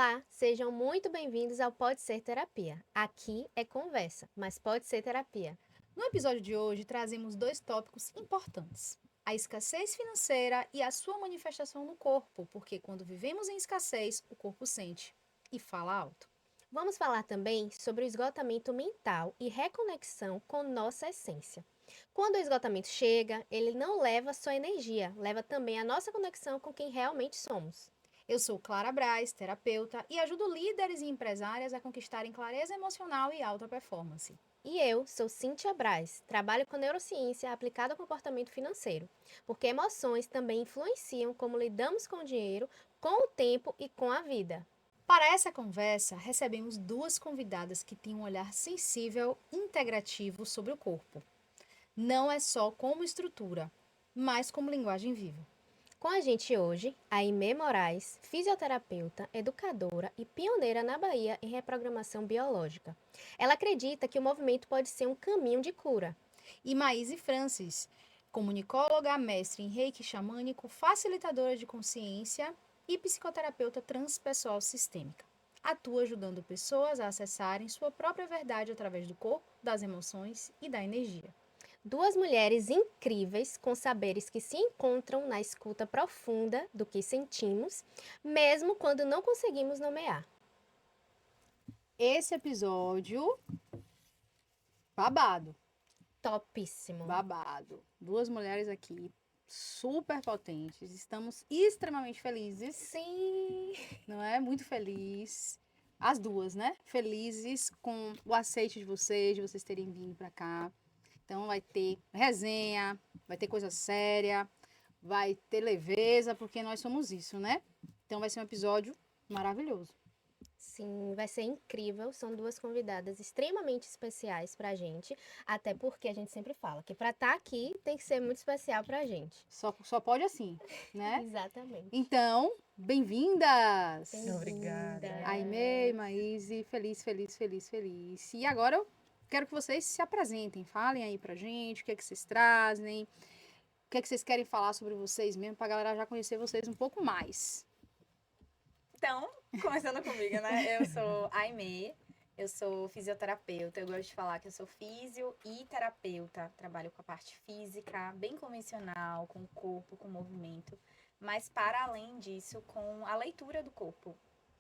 Olá, sejam muito bem-vindos ao Pode Ser Terapia. Aqui é conversa, mas pode ser terapia. No episódio de hoje, trazemos dois tópicos importantes: a escassez financeira e a sua manifestação no corpo, porque quando vivemos em escassez, o corpo sente e fala alto. Vamos falar também sobre o esgotamento mental e reconexão com nossa essência. Quando o esgotamento chega, ele não leva só energia, leva também a nossa conexão com quem realmente somos. Eu sou Clara Braz, terapeuta, e ajudo líderes e empresárias a conquistarem clareza emocional e alta performance. E eu sou Cíntia Braz, trabalho com neurociência aplicada ao comportamento financeiro, porque emoções também influenciam como lidamos com o dinheiro, com o tempo e com a vida. Para essa conversa, recebemos duas convidadas que têm um olhar sensível e integrativo sobre o corpo. Não é só como estrutura, mas como linguagem viva. Com a gente hoje, a Aimee Moraes, fisioterapeuta, educadora e pioneira na Bahia em reprogramação biológica. Ela acredita que o movimento pode ser um caminho de cura. E Maíse Francis, comunicóloga, mestre em reiki xamânico, facilitadora de consciência e psicoterapeuta transpessoal sistêmica. Atua ajudando pessoas a acessarem sua própria verdade através do corpo, das emoções e da energia. Duas mulheres incríveis com saberes que se encontram na escuta profunda do que sentimos, mesmo quando não conseguimos nomear. Esse episódio, babado, Topíssimo. babado. Duas mulheres aqui super potentes. Estamos extremamente felizes. Sim! Não é? Muito feliz. As duas, né? Felizes com o aceite de vocês terem vindo para cá. Então vai ter resenha, vai ter coisa séria, vai ter leveza, porque nós somos isso, né? Então vai ser um episódio maravilhoso. Sim, vai ser incrível. São duas convidadas extremamente especiais pra gente. Até porque a gente sempre fala que pra estar aqui tem que ser muito especial pra gente. Só pode assim, né? Exatamente. Então, bem-vindas! Bem-vinda. Aimee, Maíse, feliz, feliz, feliz, feliz. E agora eu quero que vocês se apresentem, falem aí pra gente, o que é que vocês trazem, o que é que vocês querem falar sobre vocês mesmo, pra galera já conhecer vocês um pouco mais. Então, começando comigo, né? Eu sou a Aimee, eu sou fisioterapeuta. Eu gosto de falar que eu sou físio e terapeuta. Trabalho com a parte física, bem convencional, com o corpo, com o movimento. Mas, para além disso, com a leitura do corpo,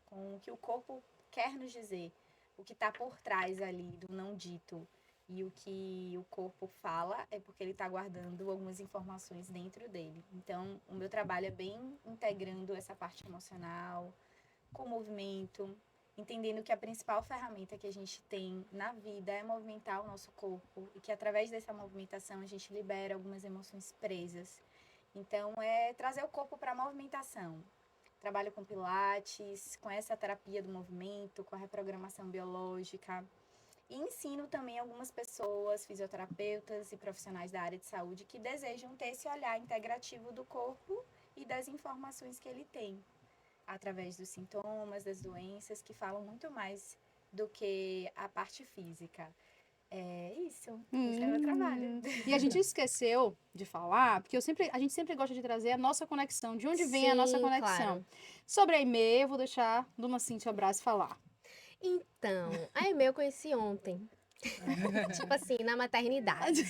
com o que o corpo quer nos dizer, o que está por trás ali do não dito. E o que o corpo fala é porque ele está guardando algumas informações dentro dele. Então, o meu trabalho é bem integrando essa parte emocional, com movimento, entendendo que a principal ferramenta que a gente tem na vida é movimentar o nosso corpo e que através dessa movimentação a gente libera algumas emoções presas. Então, é trazer o corpo para a movimentação. Trabalho com pilates, com essa terapia do movimento, com a reprogramação biológica. E ensino também algumas pessoas, fisioterapeutas e profissionais da área de saúde que desejam ter esse olhar integrativo do corpo e das informações que ele tem, através dos sintomas, das doenças, que falam muito mais do que a parte física. É isso. Esse é o meu trabalho. E a gente esqueceu de falar, porque a gente sempre gosta de trazer a nossa conexão, de onde vem a nossa Sim, conexão. claro. Sobre a Aimee, eu vou deixar Dona Cíntia Braz falar. Então, a Aimee eu conheci ontem. Tipo assim, na maternidade.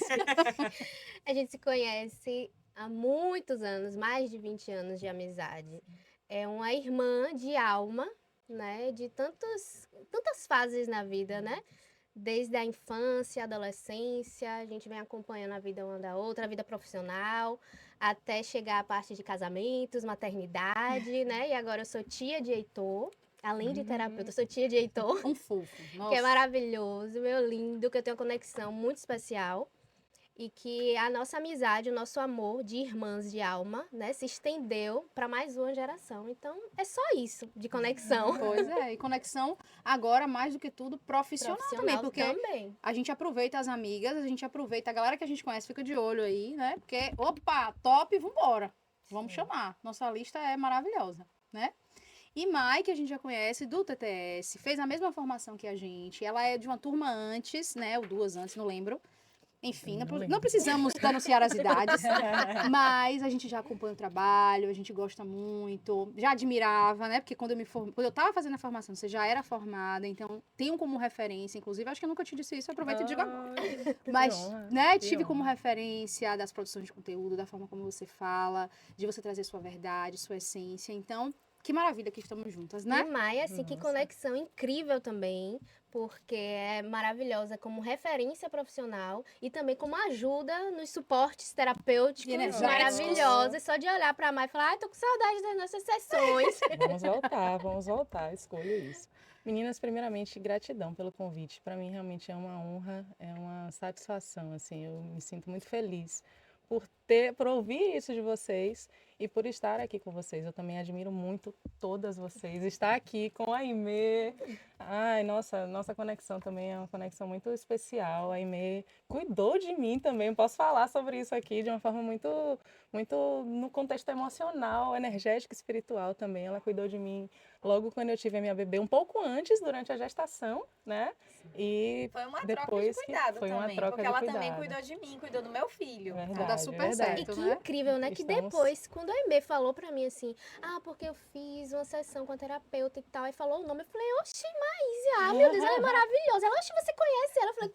A gente se conhece há muitos anos, mais de 20 anos de amizade. É uma irmã de alma, né? De tantas fases na vida, né? Desde a infância, adolescência, a gente vem acompanhando a vida uma da outra, a vida profissional, até chegar à parte de casamentos, maternidade, né? E agora eu sou tia de Heitor, além de terapeuta, eu sou tia de Heitor, Um fofo. que é Nossa. maravilhoso, meu lindo, que eu tenho uma conexão muito especial. E que a nossa amizade, o nosso amor de irmãs de alma, né, se estendeu para mais uma geração. Então, é só isso de conexão. Pois é, e conexão agora, mais do que tudo, profissional também, porque também. a gente aproveita as amigas, a gente aproveita a galera que a gente conhece, fica de olho aí, né? Porque, opa, top, vambora. Vamos chamar. Nossa lista é maravilhosa, né? E Mai, que a gente já conhece do TTS, fez a mesma formação que a gente. Ela é de uma turma antes, né? Ou duas antes, não lembro. Enfim, Não lembro. não precisamos denunciar as idades, mas a gente já acompanha o trabalho, a gente gosta muito, já admirava, né? Porque quando eu estava fazendo a formação, você já era formada, então tenho como referência, inclusive, acho que eu nunca te disse isso, aproveito e digo agora. Ai, que Mas, honra, né, que tive como honra. referência das produções de conteúdo, da forma como você fala, de você trazer sua verdade, sua essência. Então, que maravilha que estamos juntas, né? Demais, assim, que Nossa. conexão incrível também, porque é maravilhosa como referência profissional e também como ajuda nos suportes terapêuticos E energéticos. maravilhosos. Só de olhar pra Mai e falar, ai, tô com saudade das nossas sessões. Vamos voltar, escolho isso. Meninas, primeiramente, gratidão pelo convite. Para mim, realmente é uma honra, é uma satisfação, assim, eu me sinto muito feliz por ouvir isso de vocês e por estar aqui com vocês. Eu também admiro muito todas vocês. Estar aqui com a Aimee, ai, nossa conexão também é uma conexão muito especial. A Aimee cuidou de mim também, eu posso falar sobre isso aqui de uma forma muito no contexto emocional, energético, espiritual também. Ela cuidou de mim logo quando eu tive a minha bebê, um pouco antes, durante a gestação, né? E Foi uma troca de depois que cuidado foi uma também, troca porque de ela cuidado. também cuidou de mim, cuidou do meu filho. Então dá Verdade, super verdade. E certo, que né? incrível, né? Que Estamos- depois, quando a Aimee falou pra mim assim, porque eu fiz uma sessão com a terapeuta e tal, aí falou o nome, eu falei, oxi, Maísa, meu Deus, ela é maravilhosa. Ela, oxi, você conhece ela? Eu falei,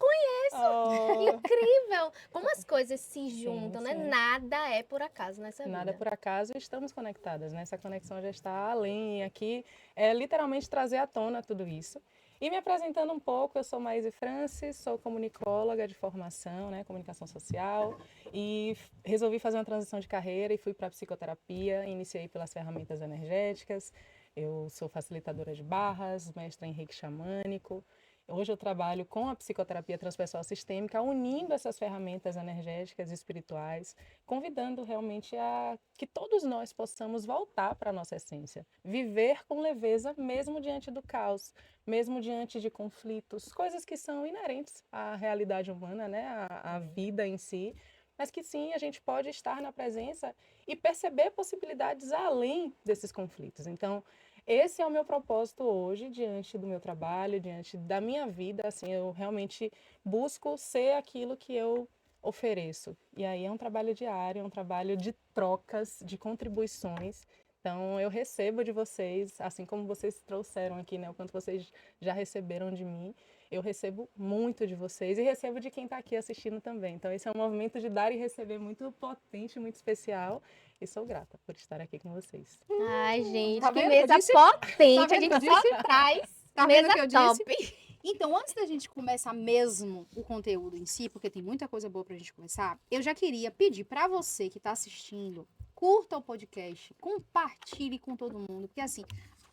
Oh, incrível! Como as coisas se sim, juntam, né? sim. Nada é por acaso nessa Nada vida. por acaso, estamos conectadas, né? Essa conexão já está além. E aqui é literalmente trazer à tona tudo isso. E me apresentando um pouco, eu sou Maíse Francis, sou comunicóloga de formação, né? Comunicação social. E resolvi fazer uma transição de carreira e fui para a psicoterapia. Iniciei pelas ferramentas energéticas. Eu sou facilitadora de barras, mestra em reiki xamânico. Hoje eu trabalho com a psicoterapia transpessoal sistêmica, unindo essas ferramentas energéticas e espirituais, convidando realmente a que todos nós possamos voltar para a nossa essência, viver com leveza mesmo diante do caos, mesmo diante de conflitos, coisas que são inerentes à realidade humana, né, à vida em si, mas que sim, a gente pode estar na presença e perceber possibilidades além desses conflitos. Então, esse é o meu propósito hoje, diante do meu trabalho, diante da minha vida, assim, eu realmente busco ser aquilo que eu ofereço. E aí é um trabalho diário, é um trabalho de trocas, de contribuições. Então, eu recebo de vocês, assim como vocês trouxeram aqui, né, o quanto vocês já receberam de mim, eu recebo muito de vocês e recebo de quem está aqui assistindo também. Então, esse é um movimento de dar e receber muito potente, muito especial. E sou grata por estar aqui com vocês. Ai, gente, Tá que vendo que eu mesa disse? potente. Tá A vendo que gente eu só disse? traz Tá vendo mesa que eu disse? top. Então, antes da gente começar mesmo o conteúdo em si, porque tem muita coisa boa pra gente começar, eu já queria pedir pra você que tá assistindo, curta o podcast, compartilhe com todo mundo, porque assim,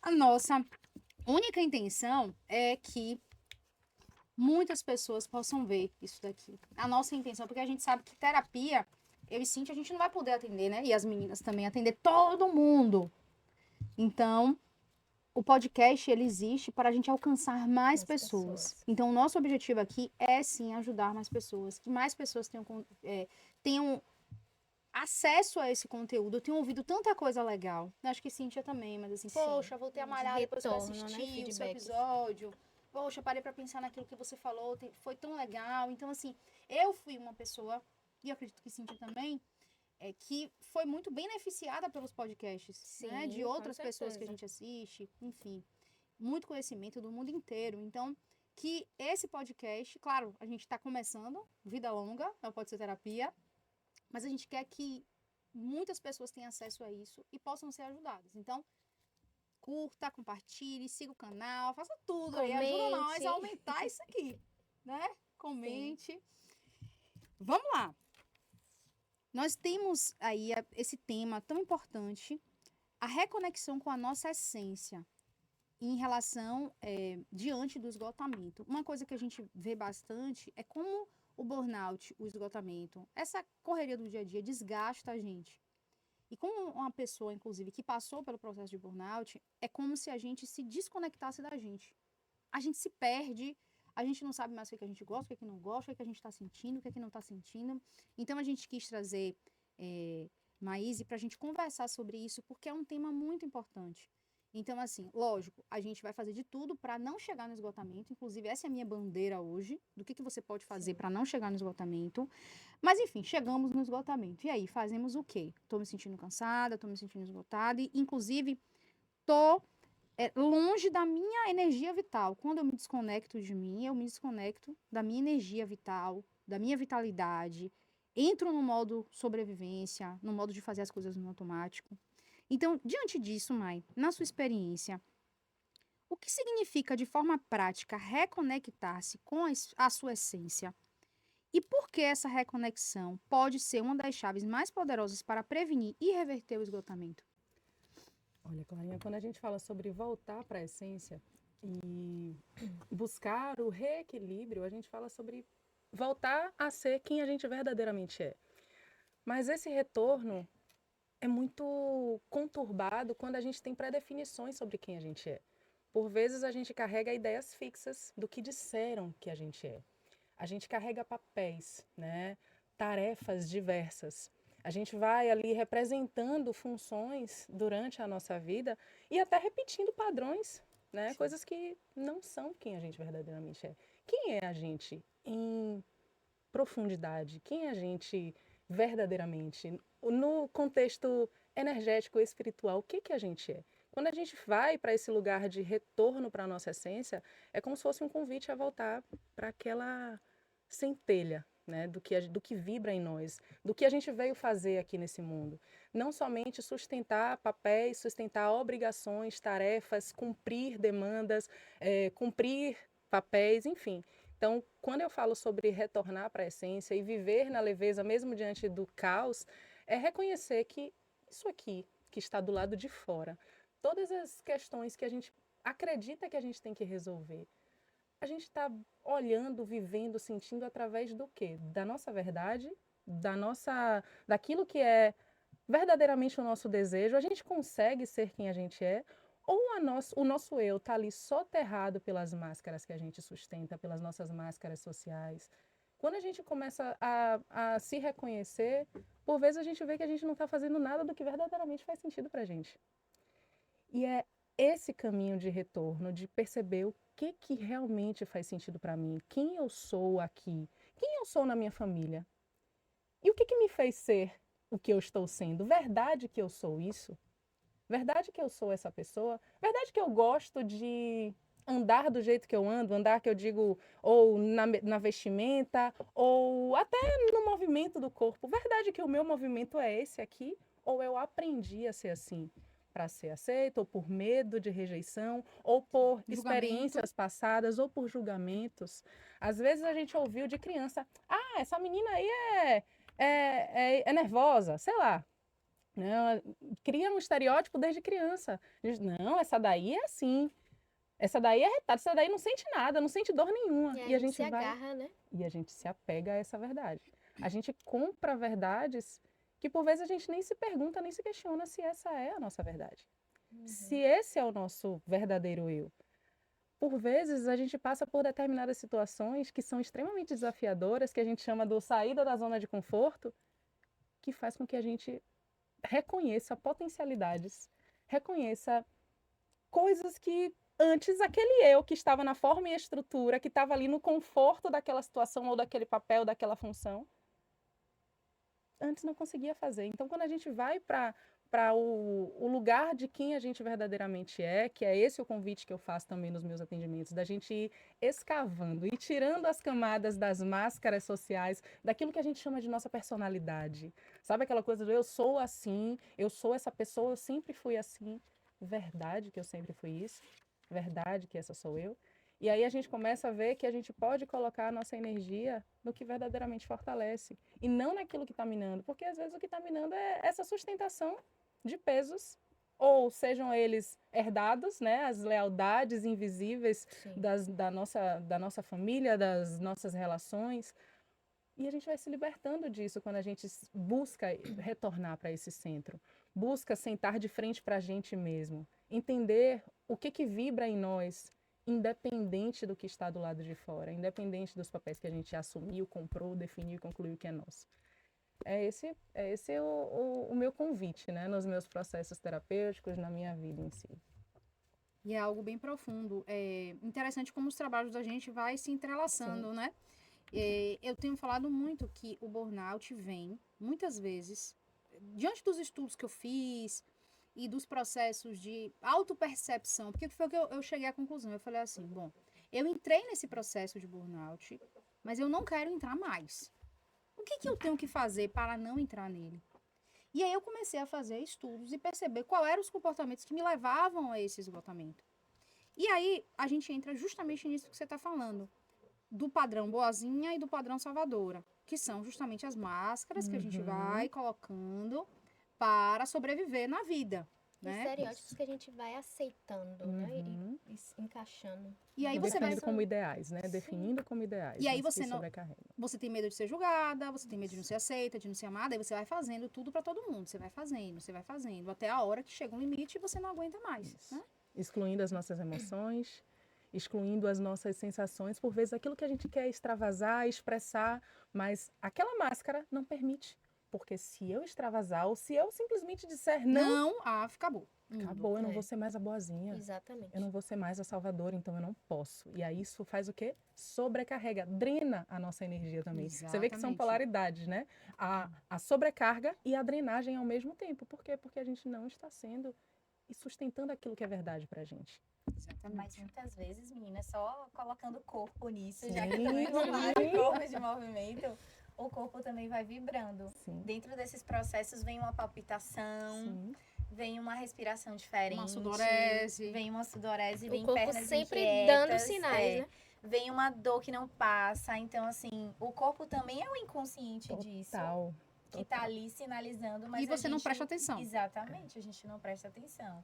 a nossa única intenção é que muitas pessoas possam ver isso daqui. A nossa intenção, porque a gente sabe que terapia, eu e Cintia, a gente não vai poder atender, né? E as meninas também, atender todo mundo. Então, o podcast, ele existe para a gente alcançar mais Mais pessoas. pessoas. Então, o nosso objetivo aqui é, sim, ajudar mais pessoas. Que mais pessoas tenham acesso a esse conteúdo. Eu tenho ouvido tanta coisa legal. Acho que Cíntia também, mas assim, Sim, poxa, voltei a de malhar depois que eu retorno, né? assisti o seu Feedbacks. episódio. Poxa, parei para pensar naquilo que você falou, foi tão legal. Então, assim, eu fui uma pessoa, e eu acredito que Cíntia também, que foi muito beneficiada pelos podcasts, né? De Sim, com outras pessoas que a certeza. gente assiste, enfim. Muito conhecimento do mundo inteiro. Então, que esse podcast, claro, a gente está começando, vida longa, não pode ser terapia, mas a gente quer que muitas pessoas tenham acesso a isso e possam ser ajudadas. Então, curta, compartilhe, siga o canal, faça tudo aí, ajuda nós Comente. a aumentar isso aqui, né? Comente. Vamos lá. Nós temos aí esse tema tão importante, a reconexão com a nossa essência em relação diante do esgotamento. Uma coisa que a gente vê bastante é como o burnout, o esgotamento, essa correria do dia a dia desgasta a gente. E como uma pessoa, inclusive, que passou pelo processo de burnout, é como se a gente se desconectasse da gente. A gente se perde, a gente não sabe mais o que a gente gosta, o que não gosta, o que a gente está sentindo, o que não está sentindo. Então, a gente quis trazer Maíse para a gente conversar sobre isso, porque é um tema muito importante. Então, assim, lógico, a gente vai fazer de tudo para não chegar no esgotamento. Inclusive, essa é a minha bandeira hoje, do que você pode fazer para não chegar no esgotamento. Mas, enfim, chegamos no esgotamento. E aí, fazemos o quê? Tô me sentindo cansada, tô me sentindo esgotada, e, inclusive, tô longe da minha energia vital. Quando eu me desconecto de mim, eu me desconecto da minha energia vital, da minha vitalidade. Entro no modo sobrevivência, no modo de fazer as coisas no automático. Então, diante disso, Mai, na sua experiência, o que significa de forma prática reconectar-se com a sua essência? E por que essa reconexão pode ser uma das chaves mais poderosas para prevenir e reverter o esgotamento? Olha, Clarinha, quando a gente fala sobre voltar para a essência e buscar o reequilíbrio, a gente fala sobre voltar a ser quem a gente verdadeiramente é. Mas esse retorno é muito conturbado quando a gente tem pré-definições sobre quem a gente é. Por vezes a gente carrega ideias fixas do que disseram que a gente é. A gente carrega papéis, né? Tarefas diversas. A gente vai ali representando funções durante a nossa vida e até repetindo padrões, né? Sim. Coisas que não são quem a gente verdadeiramente é. Quem é a gente em profundidade? Quem é a gente verdadeiramente? No contexto energético, espiritual, o que que a gente é? Quando a gente vai para esse lugar de retorno para a nossa essência, é como se fosse um convite a voltar para aquela centelha, né, do que vibra em nós, do que a gente veio fazer aqui nesse mundo. Não somente sustentar papéis, sustentar obrigações, tarefas, cumprir demandas, cumprir papéis, enfim. Então, quando eu falo sobre retornar para a essência e viver na leveza, mesmo diante do caos, é reconhecer que isso aqui, que está do lado de fora, todas as questões que a gente acredita que a gente tem que resolver, a gente está olhando, vivendo, sentindo através do quê? Da nossa verdade, daquilo que é verdadeiramente o nosso desejo. A gente consegue ser quem a gente é, ou o nosso eu está ali soterrado pelas máscaras que a gente sustenta, pelas nossas máscaras sociais. Quando a gente começa a se reconhecer, por vezes a gente vê que a gente não está fazendo nada do que verdadeiramente faz sentido para a gente. E é esse caminho de retorno, de perceber o que realmente faz sentido para mim, quem eu sou aqui, quem eu sou na minha família. E o que me fez ser o que eu estou sendo? Verdade que eu sou isso? Verdade que eu sou essa pessoa? Verdade que eu gosto de andar do jeito que eu ando, andar que eu digo, ou na vestimenta, ou até no movimento do corpo. Verdade que o meu movimento é esse aqui? Ou eu aprendi a ser assim? Para ser aceito, ou por medo de rejeição, ou por experiências passadas, ou por julgamentos. Às vezes a gente ouviu de criança, essa menina aí é nervosa, sei lá, né? Cria um estereótipo desde criança. Diz, não, essa daí é assim. Essa daí é retada, essa daí não sente nada, não sente dor nenhuma. E E a gente se vai agarra, né? e a gente se apega a essa verdade. A gente compra verdades que por vezes a gente nem se pergunta, nem se questiona se essa é a nossa verdade. Se esse é o nosso verdadeiro eu. Por vezes a gente passa por determinadas situações que são extremamente desafiadoras, que a gente chama do saída da zona de conforto, que faz com que a gente reconheça potencialidades, reconheça coisas que antes aquele eu que estava na forma e estrutura, que estava ali no conforto daquela situação ou daquele papel, daquela função, antes não conseguia fazer. Então, quando a gente vai para o lugar de quem a gente verdadeiramente é, que é esse o convite que eu faço também nos meus atendimentos, da gente ir escavando e tirando as camadas das máscaras sociais, daquilo que a gente chama de nossa personalidade. Sabe aquela coisa do eu sou assim, eu sou essa pessoa, eu sempre fui assim. Verdade que eu sempre fui isso? Verdade que essa sou eu? E aí a gente começa a ver que a gente pode colocar a nossa energia no que verdadeiramente fortalece e não naquilo que está minando, porque às vezes o que está minando é essa sustentação de pesos, ou sejam eles herdados, né, as lealdades invisíveis da nossa família, das nossas relações. E a gente vai se libertando disso quando a gente busca retornar para esse centro, busca sentar de frente para a gente mesmo, entender o que vibra em nós, independente do que está do lado de fora, independente dos papéis que a gente assumiu, comprou, definiu e concluiu que é nosso. É esse o meu convite, né, nos meus processos terapêuticos, na minha vida em si. E é algo bem profundo. É interessante como os trabalhos da gente vai se entrelaçando, né? Eu tenho falado muito que o burnout vem, muitas vezes, diante dos estudos que eu fiz e dos processos de autopercepção, porque foi que eu cheguei à conclusão. Eu falei assim, bom, eu entrei nesse processo de burnout, mas eu não quero entrar mais. O que que eu tenho que fazer para não entrar nele? E aí eu comecei a fazer estudos e perceber quais eram os comportamentos que me levavam a esse esgotamento. E aí a gente entra justamente nisso que você está falando, do padrão boazinha e do padrão salvadora, que são justamente as máscaras que a gente vai colocando para sobreviver na vida, Os né? estereótipos que a gente vai aceitando, né? E se encaixando. E aí E você vai definindo como ideais, né? Sim. Definindo como ideais. E aí mas você que não- sobrecarregam. Você tem medo de ser julgada, você tem medo de não ser aceita, de não ser amada, aí você vai fazendo tudo para todo mundo. Você vai fazendo, até a hora que chega um limite e você não aguenta mais, Isso. né? Excluindo as nossas emoções, excluindo as nossas sensações, por vezes aquilo que a gente quer extravasar, expressar, mas aquela máscara não permite. Porque se eu extravasar ou se eu simplesmente disser não, Acabou. acabou, eu não É. vou ser mais a boazinha. Exatamente. Eu não vou ser mais a salvadora, então eu não posso. E aí isso faz o quê? Sobrecarrega, drena a nossa energia também. Você vê que são Exatamente. polaridades, né? A sobrecarga e a drenagem ao mesmo tempo. Por quê? Porque a gente não está sendo e sustentando aquilo que é verdade pra gente. Mas Exatamente. muitas vezes, menina, só colocando o corpo nisso, Sim, já que eu também vou falar de sim. corpo de movimento, o corpo também vai vibrando. Sim. Dentro desses processos vem uma palpitação, Sim. vem uma respiração diferente. Uma sudorese. Vem uma sudorese, O vem corpo pernas sempre inquietas, dando sinais, né? Vem uma dor que não passa. Então, assim, o corpo também é o inconsciente disso. Total. Que tá ali sinalizando, mas E você a não gente- presta atenção. Exatamente, a gente não presta atenção.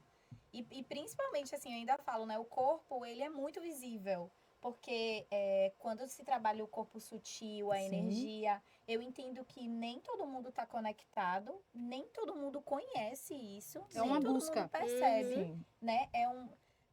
E principalmente, assim, eu ainda falo, né? O corpo, ele é muito visível. Porque quando se trabalha o corpo sutil, a Sim. energia, eu entendo que nem todo mundo está conectado, nem todo mundo conhece isso, É nem uma todo busca. mundo percebe, Sim. né?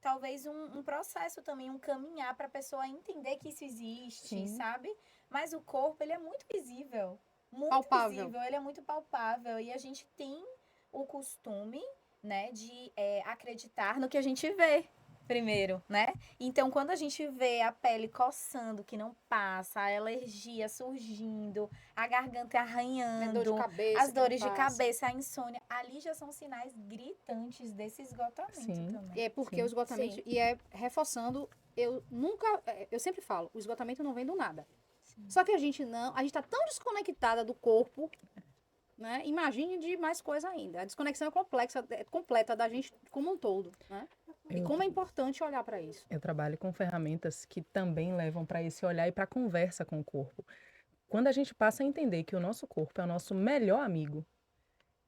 Talvez um processo também, um caminhar para a pessoa entender que isso existe, Sim. sabe? Mas o corpo, ele é muito visível. Muito Palpável. visível, ele é muito palpável. E a gente tem o costume, né, de acreditar no que a gente vê primeiro, né? Então, quando a gente vê a pele coçando, que não passa, a alergia surgindo, a garganta arranhando, Dor de cabeça. as que não dores de passa. cabeça, a insônia, ali já são sinais gritantes desse esgotamento Sim. também. É porque Sim. o esgotamento, Sim. e reforçando, eu sempre falo, o esgotamento não vem do nada. Só que a gente tá tão desconectada do corpo, né? Imagine de mais coisa ainda. A desconexão é completa da gente como um todo, né? E Eu- como é importante olhar para isso. Eu trabalho com ferramentas que também levam para esse olhar e para conversa com o corpo. Quando a gente passa a entender que o nosso corpo é o nosso melhor amigo,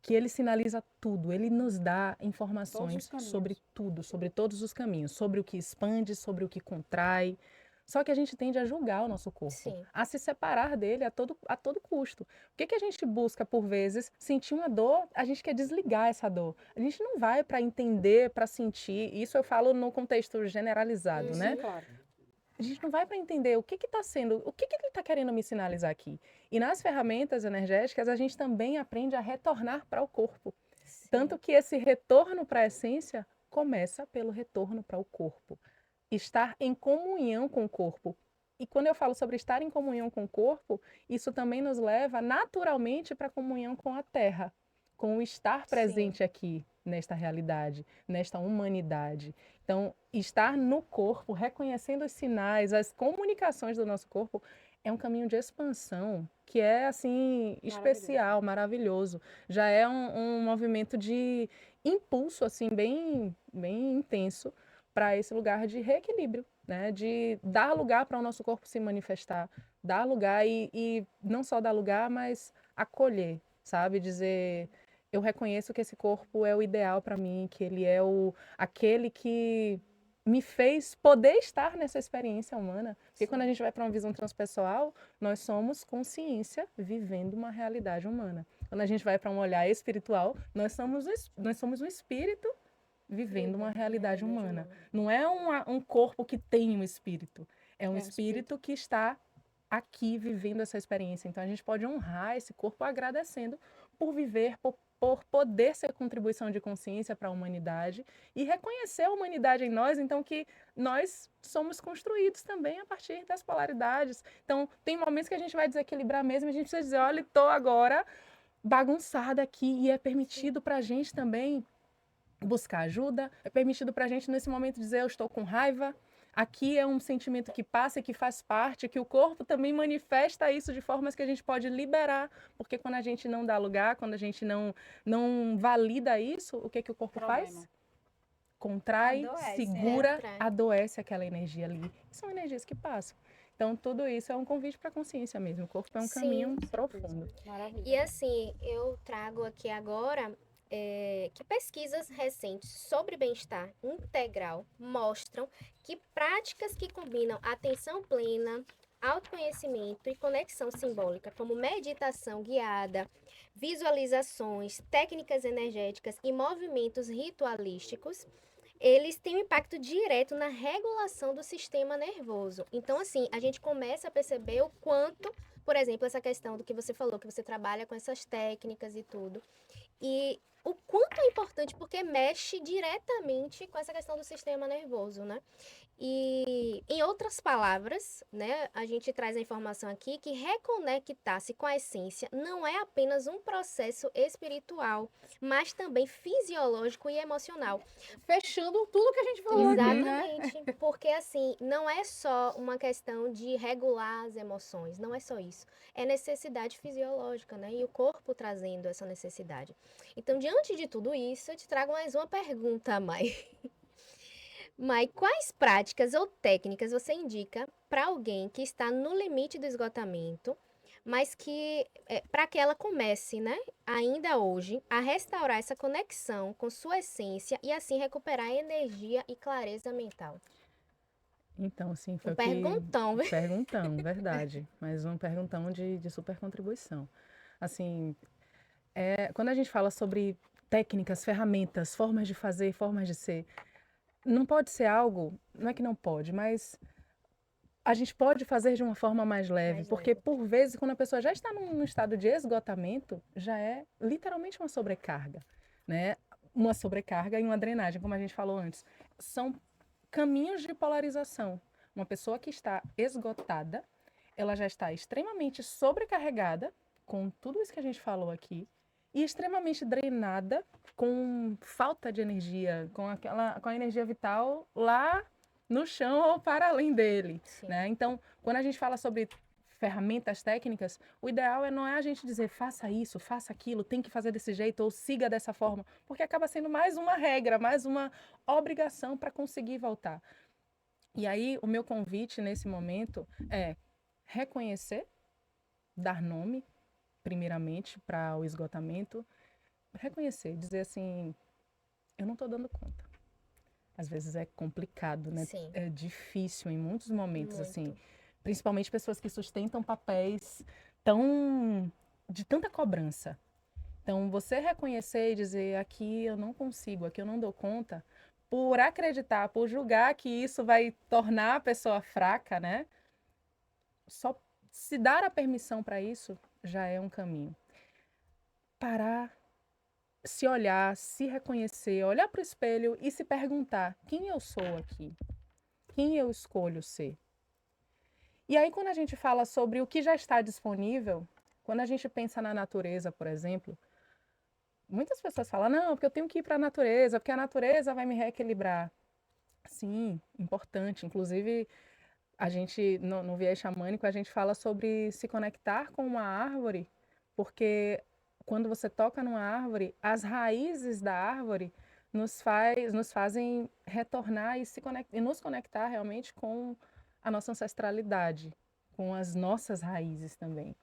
que ele sinaliza tudo, ele nos dá informações caminhos. sobre tudo, sobre todos os caminhos, sobre o que expande, sobre o que contrai. Só que a gente tende a julgar o nosso corpo, Sim. a se separar dele a todo custo. O que que a gente busca, por vezes, sentir uma dor, a gente quer desligar essa dor. A gente não vai para entender, para sentir, isso eu falo no contexto generalizado, né? Claro. A gente não vai para entender o que está sendo, o que ele está querendo me sinalizar aqui. E nas ferramentas energéticas, a gente também aprende a retornar para o corpo. Tanto que esse retorno para a essência começa pelo retorno para o corpo. Estar em comunhão com o corpo. E quando eu falo sobre estar em comunhão com o corpo, isso também nos leva naturalmente para a comunhão com a Terra, com o estar presente aqui, nesta realidade, nesta humanidade. Então, estar no corpo, reconhecendo os sinais, as comunicações do nosso corpo, é um caminho de expansão que é, assim, especial, maravilhoso. Já é um movimento de impulso, assim, bem, bem intenso para esse lugar de reequilíbrio, né? De dar lugar para o nosso corpo se manifestar, dar lugar e não só dar lugar, mas acolher, sabe? Dizer, eu reconheço que esse corpo é o ideal para mim, que ele é aquele que me fez poder estar nessa experiência humana. Porque quando a gente vai para uma visão transpessoal, nós somos consciência vivendo uma realidade humana. Quando a gente vai para um olhar espiritual, nós somos um espírito vivendo uma realidade humana. Não é um corpo que tem um espírito, é um espírito que está aqui vivendo essa experiência. Então a gente pode honrar esse corpo agradecendo por viver, por poder ser contribuição de consciência para a humanidade e reconhecer a humanidade em nós, então que nós somos construídos também a partir das polaridades. Então, tem momentos que a gente vai desequilibrar mesmo, a gente precisa dizer, olha, estou agora bagunçada aqui, e é permitido para a gente também buscar ajuda, é permitido para a gente nesse momento dizer, eu estou com raiva. Aqui é um sentimento que passa e que faz parte, que o corpo também manifesta isso de formas que a gente pode liberar, porque quando a gente não dá lugar, quando a gente não valida isso, o que o corpo faz? Contrai, Adoece, segura, Contrai. adoece aquela energia ali. São energias que passam. Então, tudo isso é um convite para a consciência mesmo. O corpo é um Sim, caminho profundo. Maravilha. E assim, eu trago aqui agora que pesquisas recentes sobre bem-estar integral mostram que práticas que combinam atenção plena, autoconhecimento e conexão simbólica, como meditação guiada, visualizações, técnicas energéticas e movimentos ritualísticos, eles têm um impacto direto na regulação do sistema nervoso. Então, assim, a gente começa a perceber o quanto, por exemplo, essa questão do que você falou, que você trabalha com essas técnicas e tudo, e o quanto é importante, porque mexe diretamente com essa questão do sistema nervoso, né? E, em outras palavras, né, a gente traz a informação aqui que reconectar-se com a essência não é apenas um processo espiritual, mas também fisiológico e emocional. Fechando tudo que a gente falou aqui, né? Exatamente, porque assim, não é só uma questão de regular as emoções, não é só isso. É necessidade fisiológica, né? E o corpo trazendo essa necessidade. Então, diante de tudo isso, eu te trago mais uma pergunta, Mai. Mai, quais práticas ou técnicas você indica para alguém que está no limite do esgotamento, mas que para que ela comece, né, ainda hoje, a restaurar essa conexão com sua essência e assim recuperar energia e clareza mental? Então, assim, foi Um o que... perguntão, viu? Perguntão, verdade. Mas um perguntão de super contribuição. Assim, quando a gente fala sobre técnicas, ferramentas, formas de fazer, formas de ser, não pode ser algo, não é que não pode, mas a gente pode fazer de uma forma mais leve, Mais porque leve. por vezes, quando a pessoa já está num estado de esgotamento, já é literalmente uma sobrecarga, né? Uma sobrecarga e uma drenagem, como a gente falou antes. São caminhos de polarização. Uma pessoa que está esgotada, ela já está extremamente sobrecarregada com tudo isso que a gente falou aqui e extremamente drenada com falta de energia, com a energia vital lá no chão ou para além dele, Sim. né? Então, quando a gente fala sobre ferramentas técnicas, o ideal não é a gente dizer faça isso, faça aquilo, tem que fazer desse jeito ou siga dessa forma, porque acaba sendo mais uma regra, mais uma obrigação para conseguir voltar. E aí, o meu convite nesse momento é reconhecer, dar nome, primeiramente, para o esgotamento, reconhecer, dizer assim, eu não estou dando conta. Às vezes é complicado, né? Sim. É difícil em muitos momentos, Muito. assim, principalmente pessoas que sustentam papéis de tanta cobrança. Então, você reconhecer e dizer, aqui eu não consigo, aqui eu não dou conta, por acreditar, por julgar que isso vai tornar a pessoa fraca, né? Só se dar a permissão para isso já é um caminho. Parar, se olhar, se reconhecer, olhar para o espelho e se perguntar: quem eu sou aqui? Quem eu escolho ser? E aí, quando a gente fala sobre o que já está disponível, quando a gente pensa na natureza, por exemplo, muitas pessoas falam: não, porque eu tenho que ir para a natureza, porque a natureza vai me reequilibrar. Sim, importante. Inclusive, a gente, no viés xamânico, a gente fala sobre se conectar com uma árvore, porque quando você toca numa árvore, as raízes da árvore nos fazem retornar e nos conectar realmente com a nossa ancestralidade, com as nossas raízes também.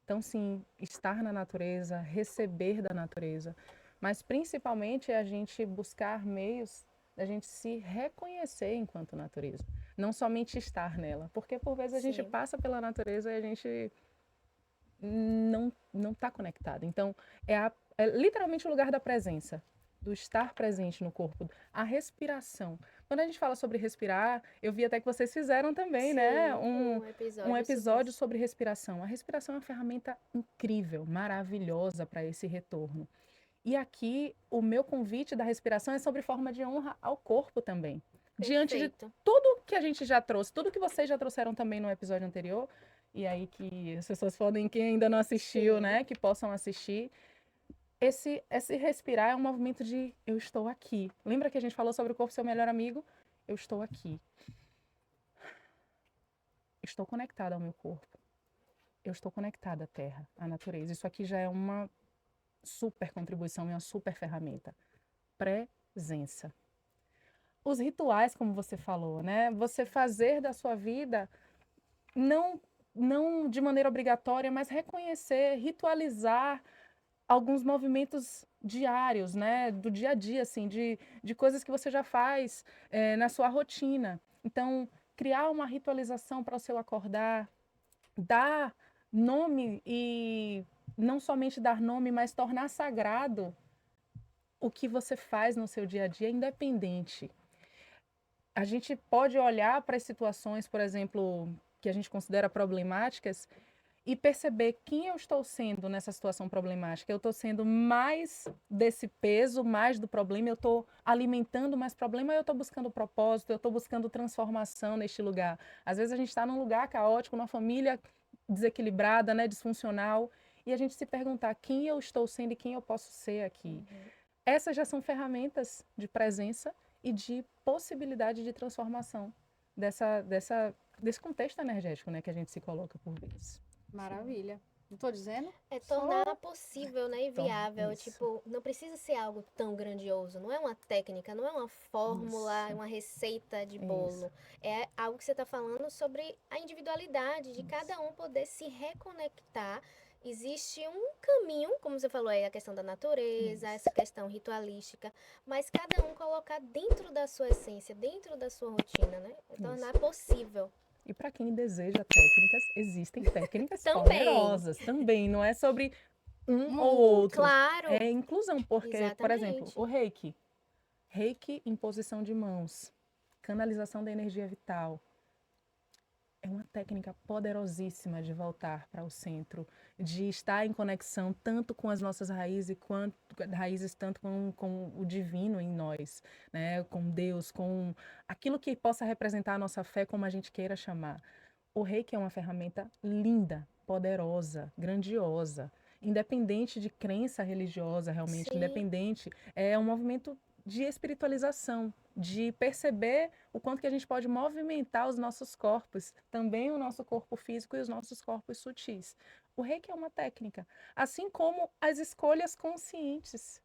Então, sim, estar na natureza, receber da natureza, mas principalmente é a gente buscar meios da gente se reconhecer enquanto natureza, não somente estar nela, porque por vezes a gente Sim. passa pela natureza e a gente não está conectado. Então, é literalmente o lugar da presença, do estar presente no corpo, a respiração. Quando a gente fala sobre respirar, eu vi até que vocês fizeram também, né? Um Um episódio sobre respiração. A respiração é uma ferramenta incrível, maravilhosa para esse retorno. E aqui, o meu convite da respiração é sobre forma de honra ao corpo também. Diante de Perfeito. tudo que a gente já trouxe, tudo que vocês já trouxeram também no episódio anterior, e aí que as pessoas podem, quem ainda não assistiu, Sim. né, que possam assistir, esse respirar é um movimento de eu estou aqui. Lembra que a gente falou sobre o corpo ser o melhor amigo? Eu estou aqui. Estou conectada ao meu corpo. Eu estou conectada à terra, à natureza. Isso aqui já é uma super contribuição e uma super ferramenta. Presença. Os rituais, como você falou, né? Você fazer da sua vida não não de maneira obrigatória, mas reconhecer, ritualizar alguns movimentos diários, né? Do dia a dia, assim, de coisas que você já faz na sua rotina. Então, criar uma ritualização para o seu acordar, dar nome e não somente dar nome, mas tornar sagrado o que você faz no seu dia a dia, independente. A gente pode olhar para as situações, por exemplo, que a gente considera problemáticas e perceber quem eu estou sendo nessa situação problemática. Eu estou sendo mais desse peso, mais do problema, eu estou alimentando mais problema, eu estou buscando propósito, eu estou buscando transformação neste lugar. Às vezes a gente está num lugar caótico, numa família desequilibrada, né, disfuncional, e a gente se perguntar quem eu estou sendo e quem eu posso ser aqui. Essas já são ferramentas de presença e de possibilidade de transformação desse contexto energético, né, que a gente se coloca por vezes. Maravilha. Não tô dizendo? É Só tornar possível, né, e viável. Isso. Tipo, não precisa ser algo tão grandioso. Não é uma técnica, não é uma fórmula, Isso. uma receita de Isso. bolo. É algo que você está falando sobre a individualidade de Isso. cada um poder se reconectar. Existe um caminho, como você falou aí, a questão da natureza, Isso. essa questão ritualística, mas cada um colocar dentro da sua essência, dentro da sua rotina, né? É tornar possível. E para quem deseja técnicas, existem técnicas Também. poderosas também. Não é sobre um ou outro. Claro. É inclusão, porque, por exemplo, Exatamente. o reiki. Reiki, imposição de mãos, canalização da energia vital. É uma técnica poderosíssima de voltar para o centro, de estar em conexão tanto com as nossas raízes tanto com o divino em nós, né? Com Deus, com aquilo que possa representar a nossa fé, como a gente queira chamar. O reiki é uma ferramenta linda, poderosa, grandiosa, independente de crença religiosa, realmente, Sim. independente, é um movimento de espiritualização, de perceber o quanto que a gente pode movimentar os nossos corpos, também o nosso corpo físico e os nossos corpos sutis. O reiki é uma técnica, assim como as escolhas conscientes.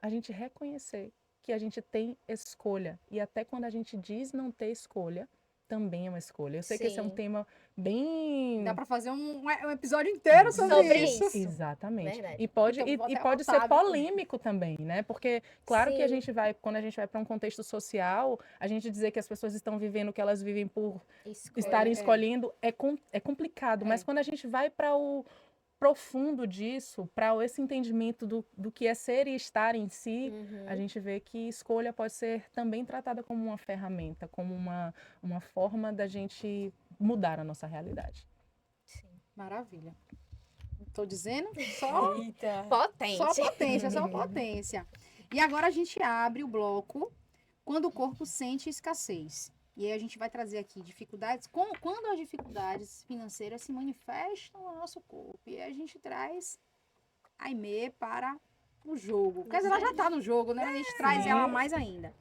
A gente reconhecer que a gente tem escolha, e até quando a gente diz não ter escolha, também é uma escolha. Eu sei que esse é um Sim. tema bem... dá para fazer um episódio inteiro sobre isso. Exatamente. Exatamente. Verdade. E pode, Então, vou e até pode ser anotar. polêmico também, né? Porque, claro que a Sim. gente vai, quando a gente vai para um contexto social, a gente dizer que as pessoas estão vivendo o que elas vivem por estarem escolhendo é complicado. Mas quando a gente vai para o profundo disso, para esse entendimento do que é ser e estar em si, a gente vê que escolha pode ser também tratada como uma ferramenta, como uma forma da gente mudar a nossa realidade. Sim. Maravilha. Tô dizendo? Só Eita. Potente. Só potência, só potência. E agora a gente abre o bloco quando o corpo sente escassez. E aí a gente vai trazer aqui dificuldades, quando as dificuldades financeiras se manifestam no nosso corpo. E aí a gente traz a Aimee para o jogo. Quer dizer, ela já está no jogo, né? A gente traz ela mais ainda.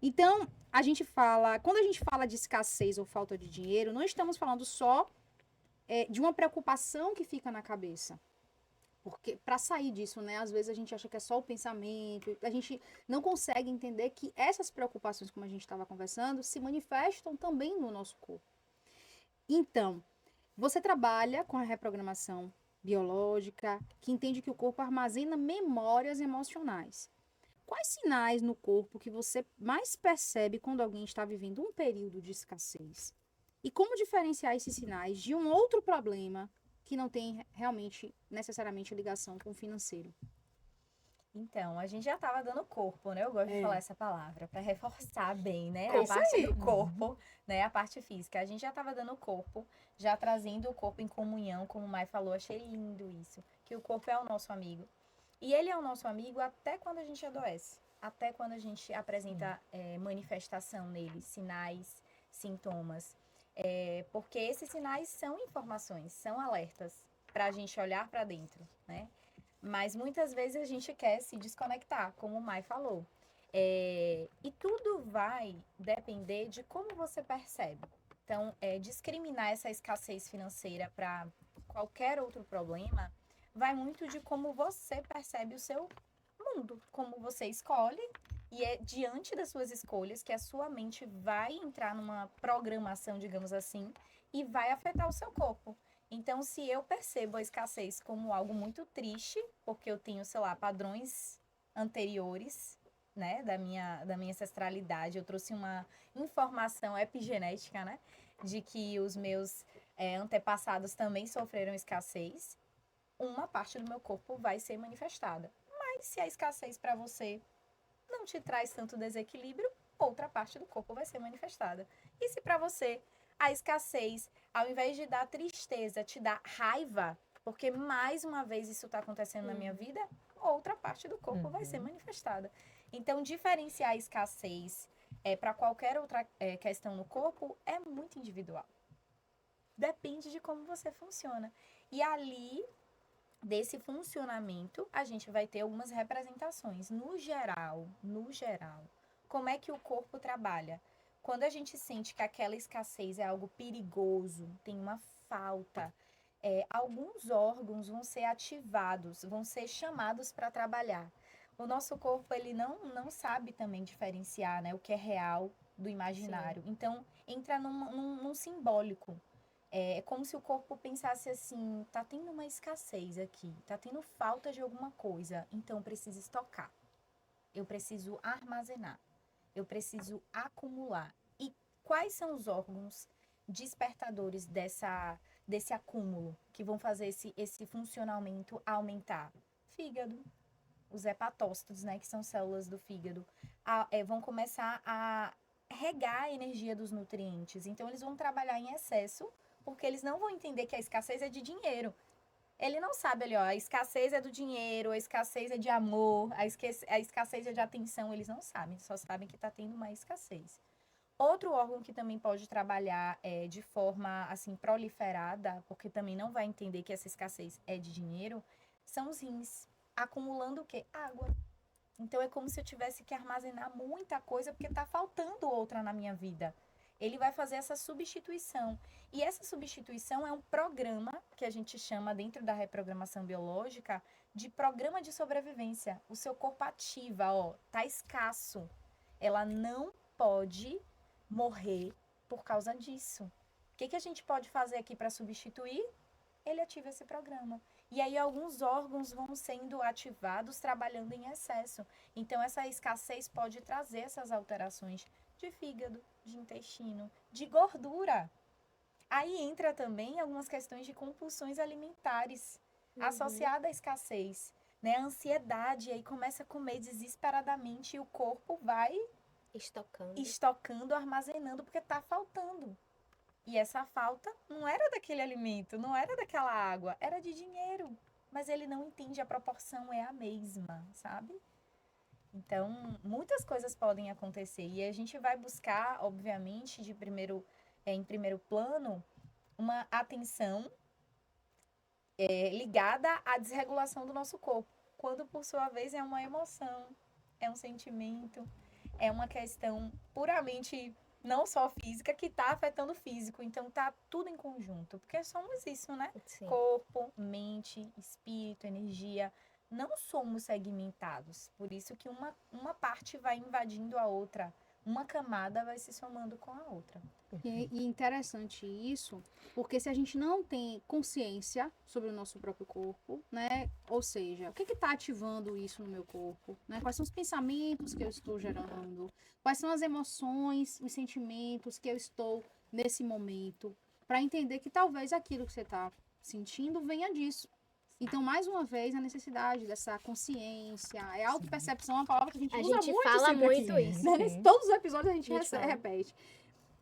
Então, quando a gente fala de escassez ou falta de dinheiro, não estamos falando só de uma preocupação que fica na cabeça. Porque para sair disso, né, às vezes a gente acha que é só o pensamento, a gente não consegue entender que essas preocupações, como a gente estava conversando, se manifestam também no nosso corpo. Então, você trabalha com a reprogramação biológica, que entende que o corpo armazena memórias emocionais. Quais sinais no corpo que você mais percebe quando alguém está vivendo um período de escassez? E como diferenciar esses sinais de um outro problema que não tem realmente, necessariamente, ligação com o financeiro? Então, a gente já tava dando corpo, né? Eu gosto de falar essa palavra, para reforçar bem, né? É A isso parte aí. do corpo, né? A parte física. A gente já tava dando corpo, já trazendo o corpo em comunhão, como o Mai falou. Achei lindo isso. Que o corpo é o nosso amigo. E ele é o nosso amigo até quando a gente adoece. Até quando a gente apresenta manifestação nele, sinais, sintomas. Porque esses sinais são informações, são alertas para a gente olhar para dentro, né? Mas muitas vezes a gente quer se desconectar, como o Mai falou. E tudo vai depender de como você percebe. Então, discriminar essa escassez financeira para qualquer outro problema vai muito de como você percebe o seu mundo, como você escolhe, e é diante das suas escolhas que a sua mente vai entrar numa programação, digamos assim, e vai afetar o seu corpo. Então, se eu percebo a escassez como algo muito triste, porque eu tenho, sei lá, padrões anteriores, né, da minha ancestralidade, eu trouxe uma informação epigenética, né, de que os meus antepassados também sofreram escassez, uma parte do meu corpo vai ser manifestada. Mas se a escassez para você não te traz tanto desequilíbrio, outra parte do corpo vai ser manifestada. E se para você a escassez, ao invés de dar tristeza, te dá raiva, porque mais uma vez isso está acontecendo na minha vida, outra parte do corpo vai ser manifestada. Então, diferenciar a escassez para qualquer outra questão no corpo é muito individual. Depende de como você funciona. E ali, desse funcionamento, a gente vai ter algumas representações. No geral, como é que o corpo trabalha? Quando a gente sente que aquela escassez é algo perigoso, tem uma falta, alguns órgãos vão ser ativados, vão ser chamados para trabalhar. O nosso corpo, ele não sabe também diferenciar, né, o que é real do imaginário. Sim. Então, entra num simbólico. É como se o corpo pensasse assim, tá tendo uma escassez aqui, tá tendo falta de alguma coisa, então eu preciso estocar, eu preciso armazenar, eu preciso acumular. E quais são os órgãos despertadores desse acúmulo que vão fazer esse funcionamento aumentar? Fígado, os hepatócitos, né, que são células do fígado, vão começar a regar a energia dos nutrientes. Então, eles vão trabalhar em excesso, porque eles não vão entender que a escassez é de dinheiro. Ele não sabe ali, ó, a escassez é do dinheiro, a escassez é de amor, a escassez é de atenção. Eles não sabem, só sabem que está tendo uma escassez. Outro órgão que também pode trabalhar de forma, assim, proliferada, porque também não vai entender que essa escassez é de dinheiro, são os rins. Acumulando o quê? Água. Então, é como se eu tivesse que armazenar muita coisa, porque está faltando outra na minha vida. Ele vai fazer essa substituição. E essa substituição é um programa que a gente chama, dentro da reprogramação biológica, de programa de sobrevivência. O seu corpo ativa, ó, tá escasso. Ela não pode morrer por causa disso. O que a gente pode fazer aqui para substituir? Ele ativa esse programa. E aí alguns órgãos vão sendo ativados trabalhando em excesso. Então essa escassez pode trazer essas alterações de fígado, de intestino, de gordura. Aí entra também algumas questões de compulsões alimentares associadas à escassez, né? A ansiedade, aí começa a comer desesperadamente e o corpo vai estocando, armazenando, porque está faltando. E essa falta não era daquele alimento, não era daquela água, era de dinheiro. Mas ele não entende, a proporção é a mesma, sabe? Então, muitas coisas podem acontecer. E a gente vai buscar, obviamente, em primeiro plano, uma atenção ligada à desregulação do nosso corpo. Quando, por sua vez, é uma emoção, é um sentimento, é uma questão puramente não só física, que está afetando o físico. Então, tá tudo em conjunto. Porque somos isso, né? Sim. Corpo, mente, espírito, energia. Não somos segmentados. Por isso que uma parte vai invadindo a outra. Uma camada vai se somando com a outra. E interessante isso, porque se a gente não tem consciência sobre o nosso próprio corpo, né? Ou seja, o que está ativando isso no meu corpo? Né? Quais são os pensamentos que eu estou gerando? Quais são as emoções, os sentimentos que eu estou nesse momento? Para entender que talvez aquilo que você está sentindo venha disso. Então, mais uma vez, a necessidade dessa consciência, autopercepção, é uma palavra que a gente usa muito. A gente fala muito aqui, isso. Né? Todos os episódios a gente repete.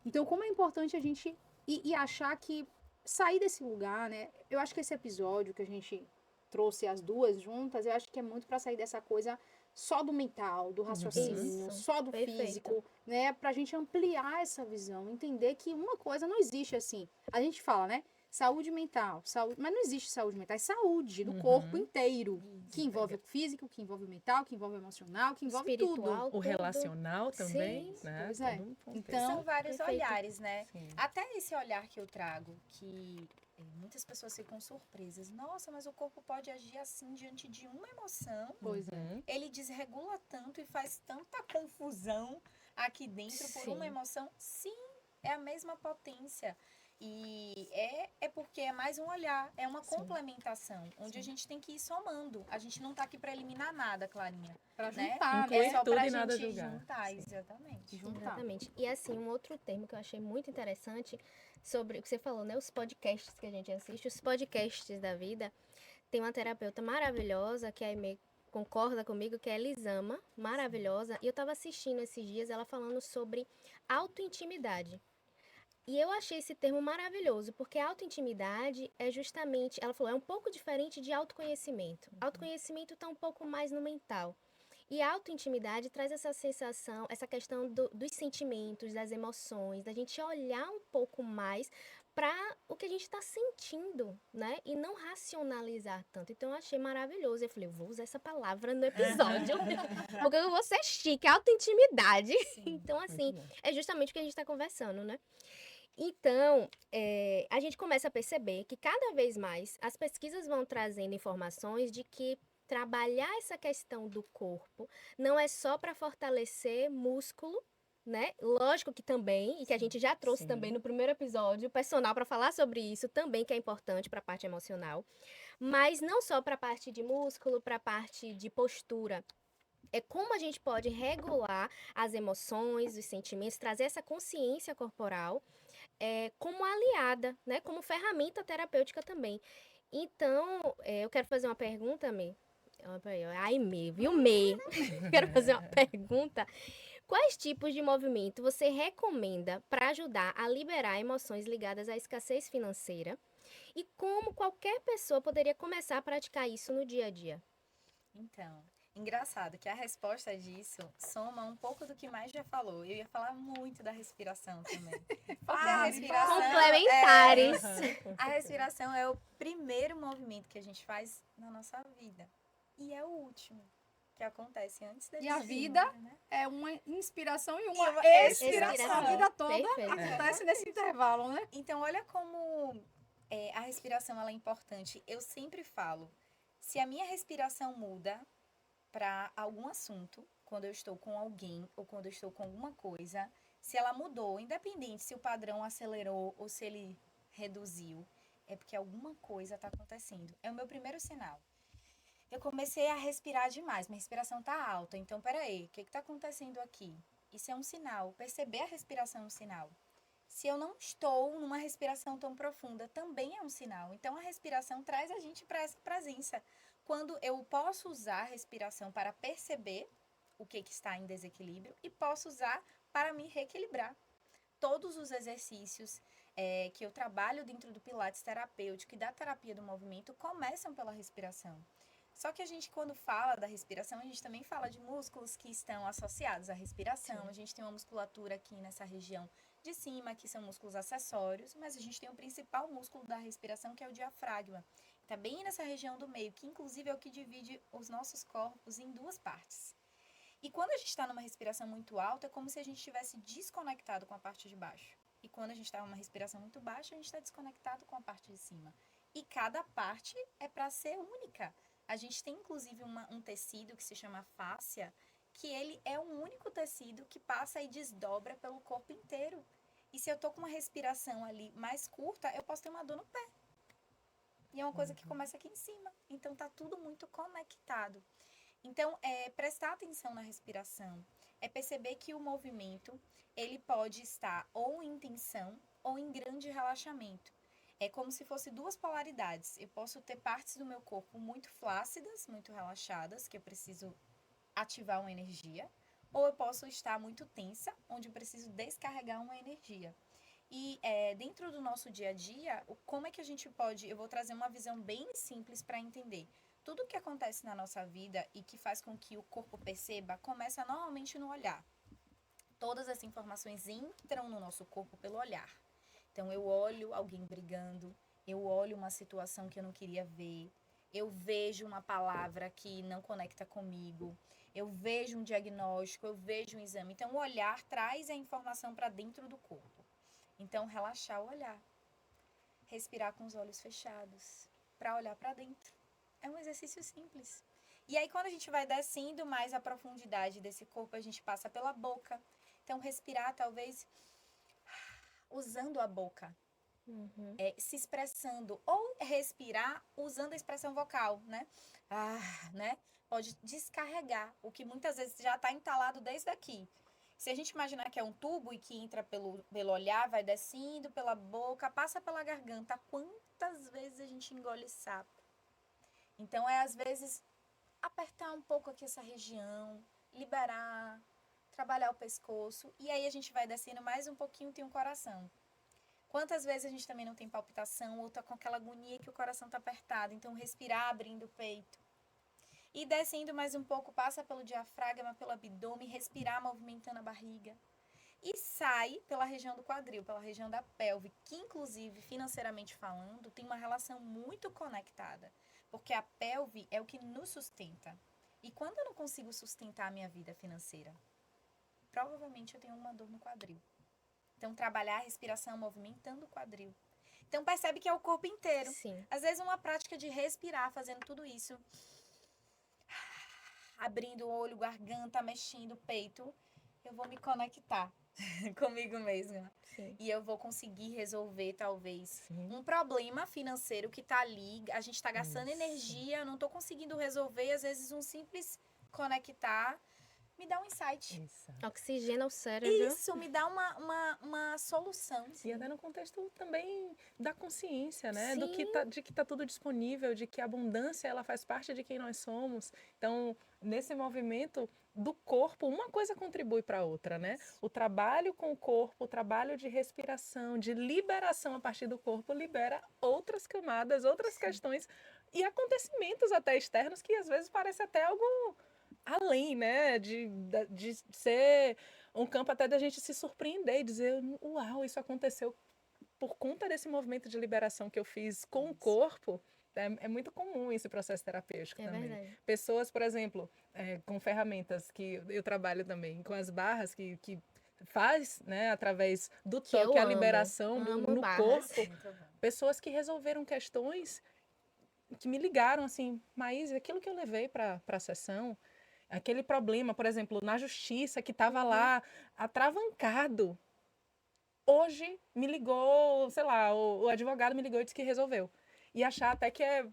Então, como é importante a gente ir achar que sair desse lugar, né? Eu acho que esse episódio que a gente trouxe as duas juntas, eu acho que é muito para sair dessa coisa só do mental, do raciocínio, Isso, só do perfeito. físico, né? Pra gente ampliar essa visão, entender que uma coisa não existe assim. A gente fala, né? Saúde mental, saúde, mas não existe saúde mental, é saúde do corpo inteiro, que envolve o físico, que envolve o mental, que envolve o emocional, que envolve tudo. Espiritual, O tudo. relacional também, Sim, né? pois é. Todo um contexto. Então, São vários perfeito. olhares, né? Sim. Até esse olhar que eu trago, que muitas pessoas ficam surpresas. Nossa, mas o corpo pode agir assim diante de uma emoção. pois é. Uhum. Ele desregula tanto e faz tanta confusão aqui dentro por uma Sim. emoção. Sim, é a mesma potência. E é porque é mais um olhar, é uma Sim. complementação, onde a gente tem que ir somando. A gente não tá aqui para eliminar nada, Clarinha. Pra Né? juntar, Incluir É só tudo pra e nada gente julgar. juntar, Sim. exatamente. juntar. Exatamente. E assim, um outro termo que eu achei muito interessante sobre o que você falou, né? Os podcasts que a gente assiste, os podcasts da vida. Tem uma terapeuta maravilhosa, que a Aimee concorda comigo, que é a Elisama, maravilhosa. E eu tava assistindo esses dias ela falando sobre autointimidade. E eu achei esse termo maravilhoso, porque autointimidade é justamente, ela falou, é um pouco diferente de autoconhecimento. Autoconhecimento está um pouco mais no mental. E a autointimidade traz essa sensação, essa questão dos sentimentos, das emoções, da gente olhar um pouco mais para o que a gente está sentindo, né? E não racionalizar tanto. Então, eu achei maravilhoso. Eu falei, eu vou usar essa palavra no episódio, porque eu vou ser chique, autointimidade. Então, assim, Muito bom. é justamente o que a gente está conversando, né? Então, a gente começa a perceber que cada vez mais as pesquisas vão trazendo informações de que trabalhar essa questão do corpo não é só para fortalecer músculo, né? Lógico que também, e que a gente já trouxe Sim. também no primeiro episódio, o personal para falar sobre isso também, que é importante para a parte emocional, mas não só para a parte de músculo, para a parte de postura. É como a gente pode regular as emoções, os sentimentos, trazer essa consciência corporal como aliada, né? Como ferramenta terapêutica também. Então, eu quero fazer uma pergunta, Mê. Ai, Mê, viu, Mê? Quero fazer uma pergunta. Quais tipos de movimento você recomenda para ajudar a liberar emoções ligadas à escassez financeira? E como qualquer pessoa poderia começar a praticar isso no dia a dia? Então, engraçado que a resposta disso soma um pouco do que mais já falou. Eu ia falar muito da respiração também. Porque a respiração. Complementares. A respiração é o primeiro movimento que a gente faz na nossa vida. E é o último que acontece antes da E gente a ir vida embora, né? é uma inspiração e E uma uma expiração. A vida toda Perfeito. acontece nesse intervalo, né? Então, olha como a respiração ela é importante. Eu sempre falo, se a minha respiração muda para algum assunto, quando eu estou com alguém ou quando eu estou com alguma coisa, se ela mudou, independente se o padrão acelerou ou se ele reduziu, é porque alguma coisa está acontecendo. É o meu primeiro sinal. Eu comecei a respirar demais, minha respiração está alta, então peraí, o que está acontecendo aqui? Isso é um sinal. Perceber a respiração é um sinal. Se eu não estou numa respiração tão profunda, também é um sinal. Então, a respiração traz a gente para essa presença. Quando eu posso usar a respiração para perceber o que está em desequilíbrio e posso usar para me reequilibrar. Todos os exercícios que eu trabalho dentro do Pilates terapêutico e da terapia do movimento começam pela respiração. Só que a gente, quando fala da respiração, a gente também fala de músculos que estão associados à respiração. Sim. A gente tem uma musculatura aqui nessa região de cima, que são músculos acessórios, mas a gente tem o principal músculo da respiração, que é o diafragma. Está bem nessa região do meio, que inclusive é o que divide os nossos corpos em duas partes. E quando a gente está numa respiração muito alta, é como se a gente estivesse desconectado com a parte de baixo. E quando a gente está numa respiração muito baixa, a gente está desconectado com a parte de cima. E cada parte é para ser única. A gente tem, inclusive, um tecido que se chama fáscia, que ele é um único tecido que passa e desdobra pelo corpo inteiro. E se eu tô com uma respiração ali mais curta, eu posso ter uma dor no pé. E é uma coisa que começa aqui em cima. Então, tá tudo muito conectado. Então, prestar atenção na respiração. É perceber que o movimento, ele pode estar ou em tensão ou em grande relaxamento. É como se fosse duas polaridades. Eu posso ter partes do meu corpo muito flácidas, muito relaxadas, que eu preciso ativar uma energia, ou eu posso estar muito tensa, onde eu preciso descarregar uma energia. E dentro do nosso dia a dia, como é que a gente pode... Eu vou trazer uma visão bem simples para entender. Tudo que acontece na nossa vida e que faz com que o corpo perceba, começa normalmente no olhar. Todas as informações entram no nosso corpo pelo olhar. Então, eu olho alguém brigando, eu olho uma situação que eu não queria ver, eu vejo uma palavra que não conecta comigo, eu vejo um diagnóstico, eu vejo um exame. Então, o olhar traz a informação para dentro do corpo. Então, relaxar o olhar. Respirar com os olhos fechados, para olhar para dentro. É um exercício simples. E aí, quando a gente vai descendo mais a profundidade desse corpo, a gente passa pela boca. Então, respirar, talvez, usando a boca. Se expressando. Ou respirar usando a expressão vocal, né? Né? Pode descarregar, o que muitas vezes já está entalado desde aqui. Se a gente imaginar que é um tubo e que entra pelo olhar, vai descendo pela boca, passa pela garganta. Quantas vezes a gente engole sapo? Então, às vezes, apertar um pouco aqui essa região, liberar, trabalhar o pescoço. E aí a gente vai descendo mais um pouquinho, tem um coração. Quantas vezes a gente também não tem palpitação ou tá com aquela agonia que o coração tá apertado. Então, respirar abrindo o peito. E descendo mais um pouco, passa pelo diafragma, pelo abdômen, respirar movimentando a barriga. E sai pela região do quadril, pela região da pelve, que inclusive, financeiramente falando, tem uma relação muito conectada. Porque a pelve é o que nos sustenta. E quando eu não consigo sustentar a minha vida financeira? Provavelmente eu tenho uma dor no quadril. Então, trabalhar a respiração movimentando o quadril. Então, percebe que é o corpo inteiro. Sim. Às vezes, uma prática de respirar, fazendo tudo isso. Abrindo o olho, garganta, mexendo o peito. Eu vou me conectar comigo mesma. Sim. E eu vou conseguir resolver, talvez, Sim. um problema financeiro que tá ali. A gente tá gastando Isso. energia, eu não tô conseguindo resolver. E, às vezes, um simples conectar me dá um insight. Isso. Oxigena o cérebro. Isso, me dá uma solução. E até no contexto também da consciência, né? Sim. De que tá tudo disponível, de que a abundância ela faz parte de quem nós somos. Então, nesse movimento do corpo, uma coisa contribui para a outra, né? O trabalho com o corpo, o trabalho de respiração, de liberação a partir do corpo, libera outras camadas, outras questões e acontecimentos até externos que às vezes parece até algo além, né? De ser um campo até da gente se surpreender e dizer, uau, isso aconteceu por conta desse movimento de liberação que eu fiz com o corpo. É muito comum esse processo terapêutico É também. verdade. Pessoas, por exemplo, com ferramentas que eu trabalho também, com as barras que faz, né, através do Que eu toque, a amo. liberação Amo no barras. corpo. Muito bom. Pessoas que resolveram questões que me ligaram assim, Maís, aquilo que eu levei para a sessão, aquele problema, por exemplo, na justiça que estava lá atravancado, hoje me ligou, sei lá, o advogado me ligou e disse que resolveu. E achar até que é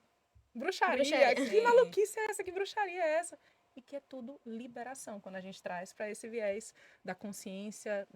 bruxaria. Bruxaria. Que maluquice é essa? Que bruxaria é essa? E que é tudo liberação, quando a gente traz para esse viés da consciência,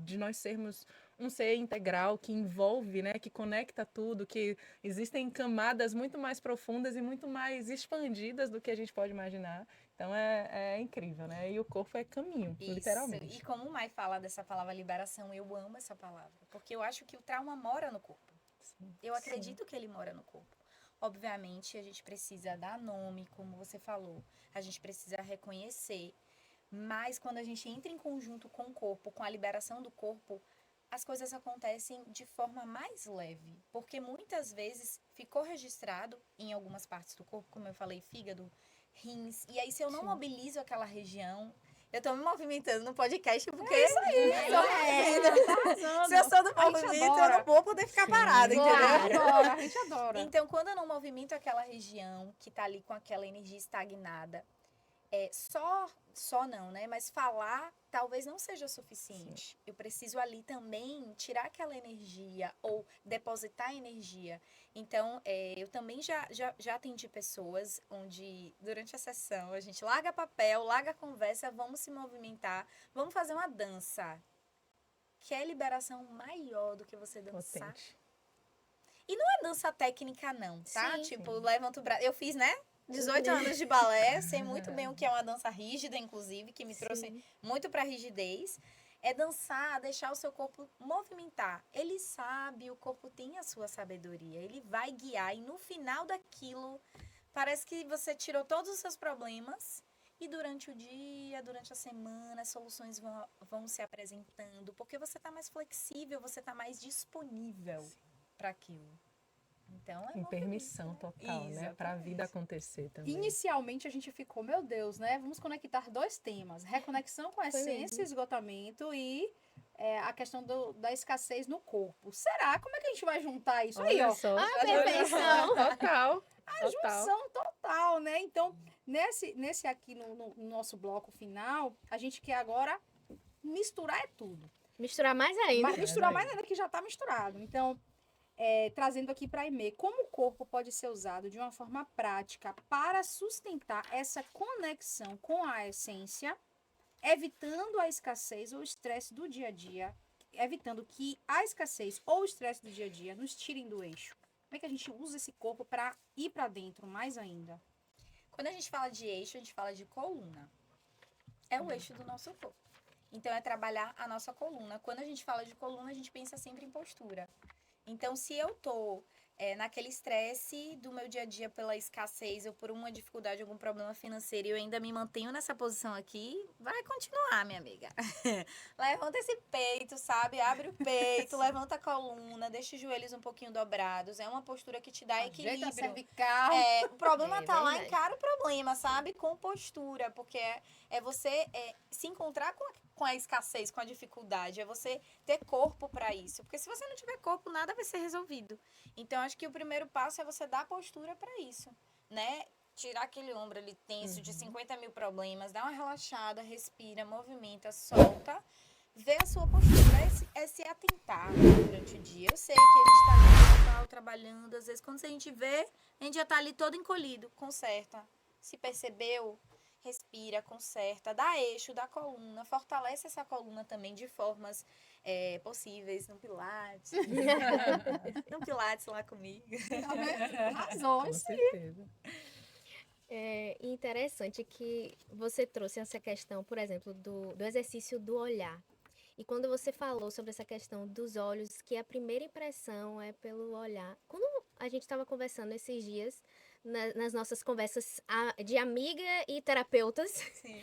de nós sermos um ser integral que envolve, né, que conecta tudo, que existem camadas muito mais profundas e muito mais expandidas do que a gente pode imaginar. Então é incrível, né? E o corpo é caminho, Isso. literalmente. E como o Mai fala dessa palavra liberação, eu amo essa palavra. Porque eu acho que o trauma mora no corpo. Sim. Eu acredito que ele mora no corpo. Obviamente, a gente precisa dar nome, como você falou. A gente precisa reconhecer. Mas quando a gente entra em conjunto com o corpo, com a liberação do corpo, as coisas acontecem de forma mais leve. Porque muitas vezes ficou registrado em algumas partes do corpo, como eu falei, fígado, rins. E aí, se eu não mobilizo aquela região... Eu tô me movimentando no podcast porque... É isso aí! Se eu sou do movimento, eu não vou poder ficar parada, entendeu? Adora, a gente adora. Então, quando eu não movimento aquela região que tá ali com aquela energia estagnada, só não, né? Mas falar talvez não seja o suficiente. Eu preciso ali também tirar aquela energia ou depositar energia. Então, eu também já atendi pessoas onde, durante a sessão, a gente larga papel, larga a conversa, vamos se movimentar, vamos fazer uma dança. Que é liberação maior do que você dançar. Potente. E não é dança técnica, não, tá? Sim. Tipo, levanta o braço. Eu fiz, né? 18 anos de balé, sei muito bem o que é uma dança rígida, inclusive, que me trouxe muito pra rigidez. É dançar, deixar o seu corpo movimentar. Ele sabe, o corpo tem a sua sabedoria. Ele vai guiar e no final daquilo, parece que você tirou todos os seus problemas e durante o dia, durante a semana, as soluções vão se apresentando, porque você está mais flexível, você está mais disponível para aquilo. Então, é Em movimento, permissão né? total, né? Para a vida Exatamente. acontecer também. Inicialmente a gente ficou, meu Deus, né? Vamos conectar dois temas: reconexão com a Foi essência, mesmo. esgotamento e a questão da escassez no corpo. Será? Como é que a gente vai juntar isso aí, Olha ó? só. Ah, perfeição. Total. A Total. junção total, né? Então, nesse aqui no nosso bloco final, a gente quer agora misturar tudo. Misturar mais ainda. Mas misturar mais ainda. ainda que já está misturado. Então, trazendo aqui para a Aimee, como o corpo pode ser usado de uma forma prática para sustentar essa conexão com a essência, evitando a escassez ou estresse do dia a dia, evitando que a escassez ou o estresse do dia a dia nos tirem do eixo. Como é que a gente usa esse corpo para ir para dentro mais ainda? Quando a gente fala de eixo, a gente fala de coluna. É o eixo do nosso corpo. Então, é trabalhar a nossa coluna. Quando a gente fala de coluna, a gente pensa sempre em postura. Então, se eu tô naquele estresse do meu dia a dia pela escassez ou por uma dificuldade, algum problema financeiro e eu ainda me mantenho nessa posição aqui, vai continuar, minha amiga. Levanta esse peito, sabe? Abre o peito, levanta a coluna, deixa os joelhos um pouquinho dobrados. É uma postura que te dá Ajeita a equilíbrio. cervical. O problema É tá lá, verdade. encara o problema, sabe? Com postura, porque é você se encontrar com a escassez, com a dificuldade, é você ter corpo para isso. Porque se você não tiver corpo, nada vai ser resolvido. Então, acho que o primeiro passo é você dar postura para isso, né? Tirar aquele ombro ali tenso de 50 mil problemas, dá uma relaxada, respira, movimenta, solta, vê a sua postura, é se atentar durante o dia. Eu sei que a gente tá ali no local trabalhando, às vezes quando a gente vê, a gente já tá ali todo encolhido, conserta. Se percebeu, respira, conserta, dá eixo, dá coluna, fortalece essa coluna também de formas possíveis, no Pilates. No Pilates lá comigo. Arrasou. Com certeza. É interessante que você trouxe essa questão, por exemplo, do exercício do olhar. E quando você falou sobre essa questão dos olhos, que a primeira impressão é pelo olhar. Quando a gente estava conversando esses dias, nas nossas conversas de amiga e terapeutas, Sim.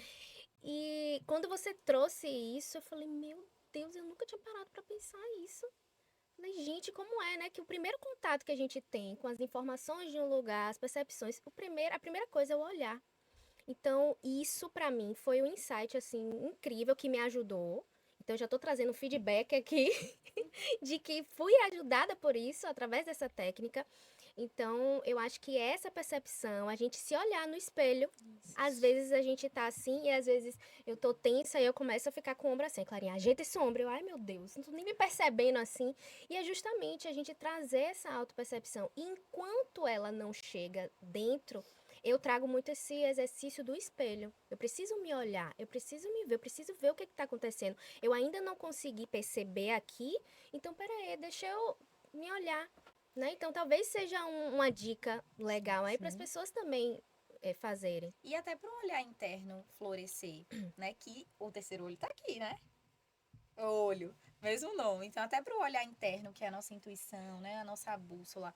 e quando você trouxe isso, eu falei, meu Deus, eu nunca tinha parado para pensar isso. Falei, gente, como é, né? Que o primeiro contato que a gente tem com as informações de um lugar, as percepções, a primeira coisa é o olhar. Então, isso para mim foi um insight assim incrível que me ajudou. Então, eu já estou trazendo feedback aqui de que fui ajudada por isso através dessa técnica. Então, eu acho que essa percepção, a gente se olhar no espelho, às vezes a gente tá assim e às vezes eu tô tensa e eu começo a ficar com o ombro assim, Clarinha, ajeita esse ombro. Eu, ai meu Deus, não tô nem me percebendo assim. E é justamente a gente trazer essa autopercepção. E enquanto ela não chega dentro, eu trago muito esse exercício do espelho. Eu preciso me olhar, eu preciso me ver, eu preciso ver o que está acontecendo. Eu ainda não consegui perceber aqui, então peraí, deixa eu me olhar. Né? Então talvez seja uma dica legal aí para as Sim. pessoas também fazerem. E até para um olhar interno florescer, né? Que o terceiro olho tá aqui, né? Olho, mesmo nome. Então, até para o olhar interno, que é a nossa intuição, né? A nossa bússola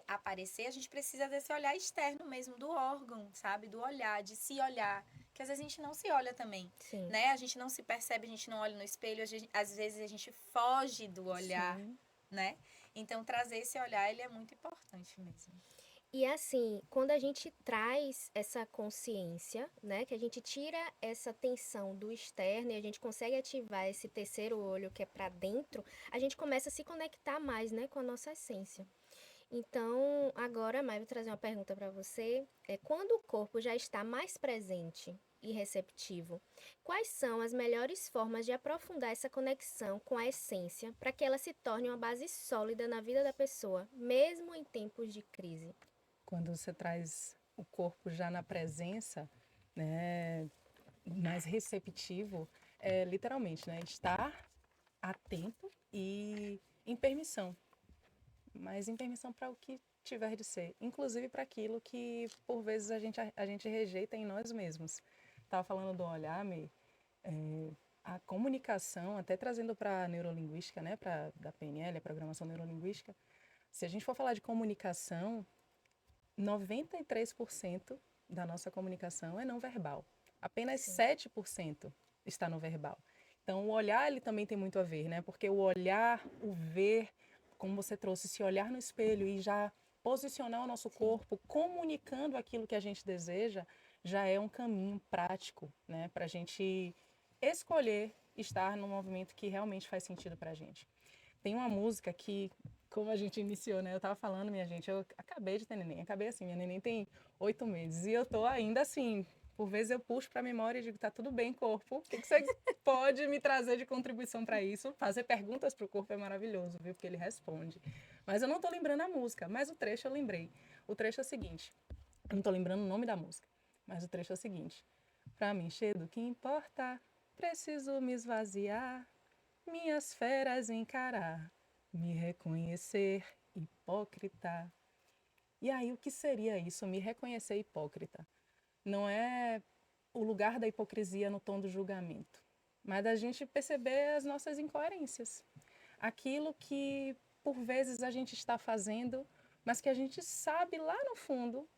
aparecer, a gente precisa desse olhar externo mesmo, do órgão, sabe? Do olhar, de se olhar. Que às vezes a gente não se olha também, Sim. né? A gente não se percebe, a gente não olha no espelho, às vezes a gente foge do olhar, Sim. né? Então, trazer esse olhar, ele é muito importante mesmo. E assim, quando a gente traz essa consciência, né, que a gente tira essa tensão do externo e a gente consegue ativar esse terceiro olho que é para dentro, a gente começa a se conectar mais, né, com a nossa essência. Então, agora, Mai, vou trazer uma pergunta para você. Quando o corpo já está mais presente e receptivo, quais são as melhores formas de aprofundar essa conexão com a essência para que ela se torne uma base sólida na vida da pessoa, mesmo em tempos de crise? Quando você traz o corpo já na presença, né, mais receptivo, literalmente, né, estar atento e em permissão, mas em permissão para o que tiver de ser, inclusive para aquilo que por vezes a gente rejeita em nós mesmos. Estava falando do olhar, a comunicação, até trazendo para a neurolinguística, né, da PNL, a programação neurolinguística, se a gente for falar de comunicação, 93% da nossa comunicação é não verbal. Apenas 7% está no verbal. Então, o olhar, ele também tem muito a ver, né? Porque o olhar, o ver, como você trouxe, se olhar no espelho e já posicionar o nosso corpo, comunicando aquilo que a gente deseja, já é um caminho prático, né? Para a gente escolher estar no movimento que realmente faz sentido para a gente. Tem uma música que, como a gente iniciou, né? Eu tava falando, minha gente, eu acabei de ter neném. Acabei assim, minha neném tem 8 meses. E eu tô ainda assim, por vezes eu puxo pra memória e digo, tá tudo bem, corpo. O que você pode me trazer de contribuição para isso? Fazer perguntas pro corpo é maravilhoso, viu? Porque ele responde. Mas eu não tô lembrando a música, mas o trecho eu lembrei. O trecho é o seguinte, eu não tô lembrando o nome da música, mas o trecho é o seguinte. Pra me encher do que importa, preciso me esvaziar, minhas feras encarar, me reconhecer hipócrita. E aí, o que seria isso, me reconhecer hipócrita? Não é o lugar da hipocrisia no tom do julgamento, mas da gente perceber as nossas incoerências. Aquilo que, por vezes, a gente está fazendo, mas que a gente sabe lá no fundo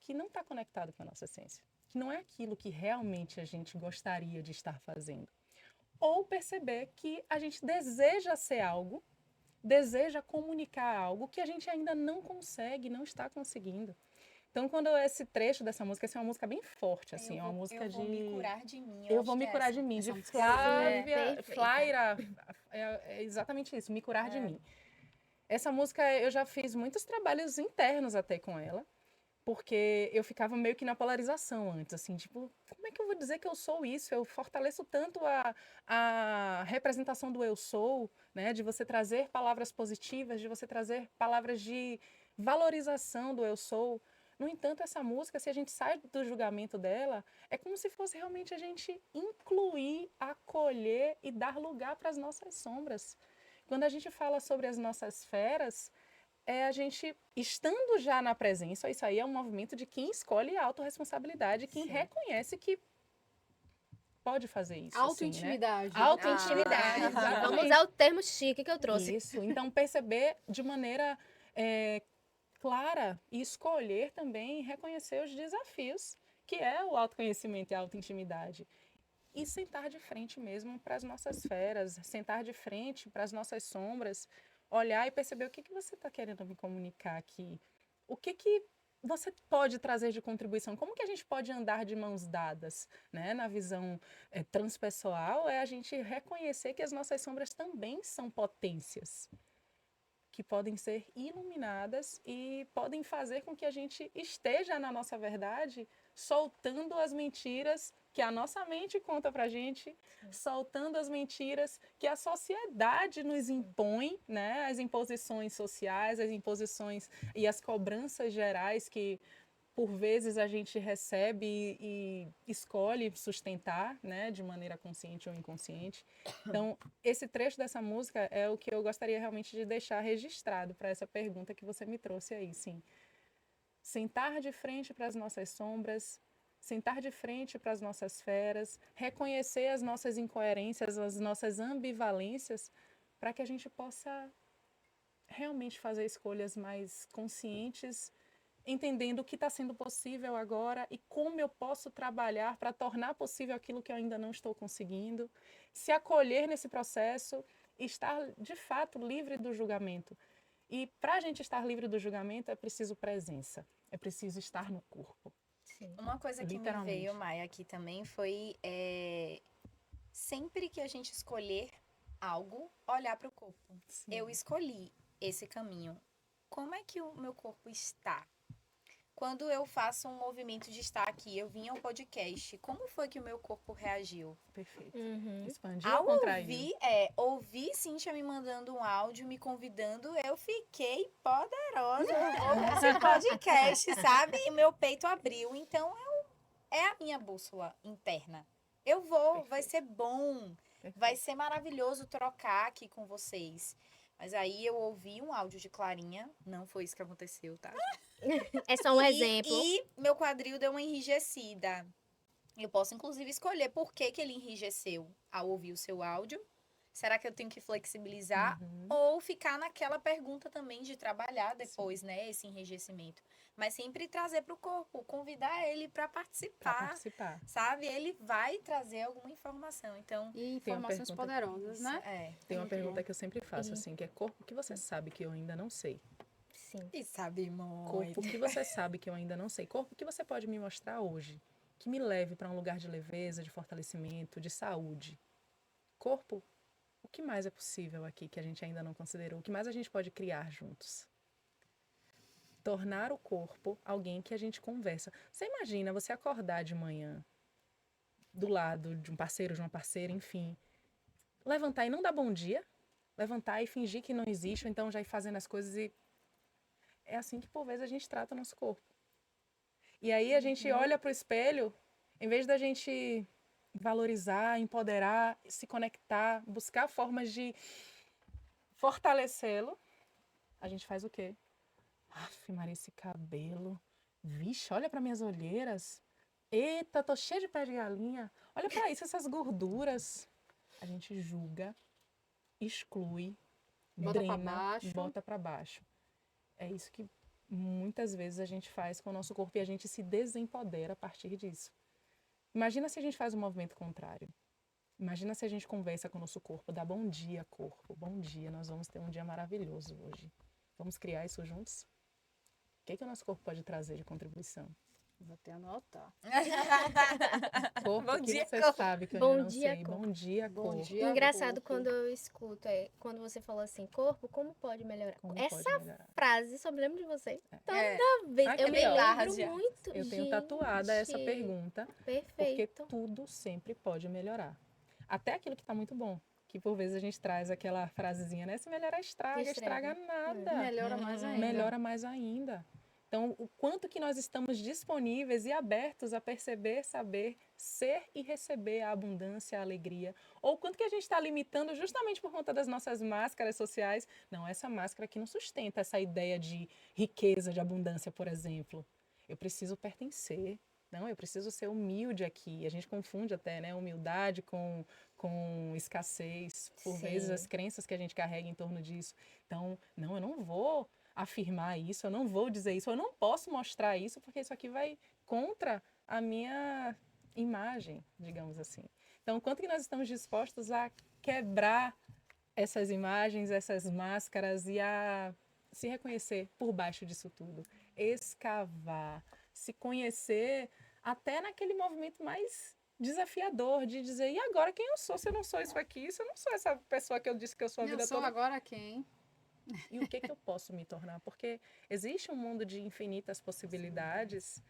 que não está conectado com a nossa essência, que não é aquilo que realmente a gente gostaria de estar fazendo. Ou perceber que a gente deseja ser algo, deseja comunicar algo que a gente ainda não consegue, não está conseguindo. Então, quando esse trecho dessa música, essa é uma música bem forte, assim, é uma música de... Eu vou me curar de mim. Eu vou me curar de mim, de Flávia, Flaira, é exatamente isso, me curar de mim. Essa música, eu já fiz muitos trabalhos internos até com ela, porque eu ficava meio que na polarização antes, assim, tipo, como é que eu vou dizer que eu sou isso? Eu fortaleço tanto a representação do eu sou, né? De você trazer palavras positivas, de você trazer palavras de valorização do eu sou. No entanto, essa música, se a gente sai do julgamento dela, é como se fosse realmente a gente incluir, acolher e dar lugar para as nossas sombras. Quando a gente fala sobre as nossas feras, é a gente, estando já na presença, isso aí é um movimento de quem escolhe a autorresponsabilidade, quem reconhece que pode fazer isso. Autointimidade. Assim, né? Autointimidade. Vamos usar o termo chique que eu trouxe. Isso, então perceber de maneira clara e escolher também reconhecer os desafios, que é o autoconhecimento e a autointimidade. E sentar de frente mesmo para as nossas feras, sentar de frente para as nossas sombras, olhar e perceber o que você está querendo me comunicar aqui. O que você pode trazer de contribuição? Como que a gente pode andar de mãos dadas? Né? Na visão transpessoal, é a gente reconhecer que as nossas sombras também são potências, que podem ser iluminadas e podem fazer com que a gente esteja na nossa verdade, soltando as mentiras que a nossa mente conta pra gente, soltando as mentiras que a sociedade nos impõe, né? As imposições sociais, as imposições e as cobranças gerais que por vezes a gente recebe e escolhe sustentar, né, de maneira consciente ou inconsciente. Então, esse trecho dessa música é o que eu gostaria realmente de deixar registrado para essa pergunta que você me trouxe aí, sim. Sentar de frente para as nossas sombras, sentar de frente para as nossas feras, reconhecer as nossas incoerências, as nossas ambivalências, para que a gente possa realmente fazer escolhas mais conscientes, entendendo o que está sendo possível agora e como eu posso trabalhar para tornar possível aquilo que eu ainda não estou conseguindo, se acolher nesse processo e estar, de fato, livre do julgamento. E para a gente estar livre do julgamento é preciso presença, é preciso estar no corpo. Sim. Uma coisa que me veio, Maia, aqui também foi sempre que a gente escolher algo, olhar para o corpo. Sim. Eu escolhi esse caminho. Como é que o meu corpo está? Quando eu faço um movimento de estar aqui, eu vim ao podcast, como foi que o meu corpo reagiu? Perfeito. Uhum. Expandiu ou contraiu? Ouvi Cíntia me mandando um áudio, me convidando, eu fiquei poderosa. Eu vou pra esse podcast, sabe? E meu peito abriu. Então, é a minha bússola interna. Eu vou, Perfeito. vai ser bom. Perfeito. Vai ser maravilhoso trocar aqui com vocês. Mas aí eu ouvi um áudio de Clarinha, não foi isso que aconteceu, tá? É só um exemplo. E meu quadril deu uma enrijecida. Eu posso, inclusive, escolher por que que ele enrijeceu ao ouvir o seu áudio. Será que eu tenho que flexibilizar? Uhum. Ou ficar naquela pergunta também de trabalhar depois, né, esse enrijecimento. Mas sempre trazer para o corpo, convidar ele para Para participar, participar. sabe? Ele vai trazer alguma informação. Então, E informações pergunta- poderosas, isso, né? Tem uma Muito pergunta bom. que eu sempre faço, E- assim, que é corpo que você sabe que eu ainda não sei. Sim. E sabe muito. Corpo que você sabe que eu ainda não sei. Corpo que você pode me mostrar hoje. Que me leve para um lugar de leveza, de fortalecimento, de saúde. Corpo, o que mais é possível aqui que a gente ainda não considerou? O que mais a gente pode criar juntos? Tornar o corpo alguém que a gente conversa. Você imagina você acordar de manhã do lado de um parceiro, de uma parceira, enfim. Levantar e não dar bom dia. Levantar e fingir que não existe, ou então já ir fazendo as coisas e... É assim que, por vezes, a gente trata o nosso corpo. E aí a gente olha para o espelho, em vez da gente valorizar, empoderar, se conectar, buscar formas de fortalecê-lo, a gente faz o quê? Aff, Maria, esse cabelo. Vixe, olha para minhas olheiras. Eita, tô cheia de pé de galinha. Olha para isso, essas gorduras. A gente julga, exclui, Bota pra drena, baixo. bota para baixo. É isso que muitas vezes a gente faz com o nosso corpo e a gente se desempodera a partir disso. Imagina se a gente faz um movimento contrário. Imagina se a gente conversa com o nosso corpo, dá bom dia, corpo. Bom dia, nós vamos ter um dia maravilhoso hoje. Vamos criar isso juntos? O que o nosso corpo pode trazer de contribuição? Vou até anotar. Corpo Bom que dia, você corpo. sabe que eu Bom ainda não dia, sei. corpo. Bom dia, Bom corpo. dia, Engraçado corpo. quando eu escuto, quando você falou assim, corpo, como pode melhorar? Como Essa pode melhorar? frase, só me lembro de você. Toda É. vez. Aqui, Eu me ó. lembro Tarde. muito. Eu tenho tatuada essa Gente, pergunta, porque Perfeito. tudo sempre pode melhorar. Até aquilo que está muito bom. Que por vezes a gente traz aquela frasezinha, né? Se melhorar, estraga Estraga. nada. Melhora mais ainda. Melhora mais ainda. Então, o quanto que nós estamos disponíveis e abertos a perceber, saber, ser e receber a abundância, a alegria. Ou o quanto que a gente está limitando justamente por conta das nossas máscaras sociais. Não, essa máscara aqui não sustenta essa ideia de riqueza, de abundância, por exemplo. Eu preciso pertencer. Não, eu preciso ser humilde aqui. A gente confunde até, né, humildade com escassez. Por vezes, Sim. as crenças que a gente carrega em torno disso. Então, não, eu não vou afirmar isso, eu não vou dizer isso, eu não posso mostrar isso, porque isso aqui vai contra a minha imagem, digamos assim. Então, quanto que nós estamos dispostos a quebrar essas imagens, essas máscaras e a se reconhecer por baixo disso tudo, escavar, se conhecer até naquele movimento mais desafiador de dizer, e agora quem eu sou? Se eu não sou isso aqui, se eu não sou essa pessoa que eu disse que eu sou a Eu vida sou toda, agora quem? e o que eu posso me tornar? Porque existe um mundo de infinitas possibilidades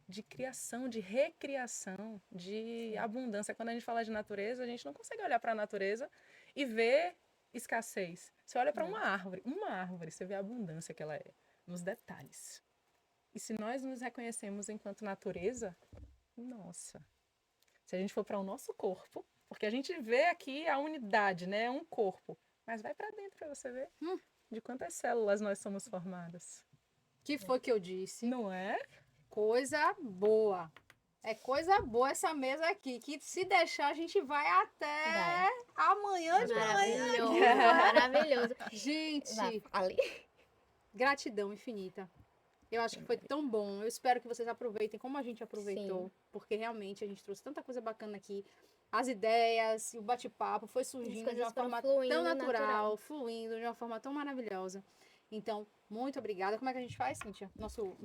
de criação, de recriação, de abundância. Quando a gente fala de natureza, a gente não consegue olhar para a natureza e ver escassez. Você olha para uma árvore, você vê a abundância que ela é, nos detalhes. E se nós nos reconhecemos enquanto natureza, nossa. Se a gente for para o nosso corpo, porque a gente vê aqui a unidade, né? Um corpo. Mas vai para dentro para você ver de quantas células nós somos formadas. Que foi que eu disse? Não é? Coisa boa. É coisa boa essa mesa aqui, que se deixar a gente vai até Vai. amanhã de manhã. Maravilhoso. Maravilhoso. Gente, Vai, ali. gratidão infinita. Eu acho que foi tão bom. Eu espero que vocês aproveitem como a gente aproveitou, Sim. porque realmente a gente trouxe tanta coisa bacana aqui. As ideias, o bate-papo foi surgindo de uma coisas foram forma fluindo tão natural, natural. fluindo de uma forma tão maravilhosa. Então, muito obrigada. Como é que a gente faz, Cíntia?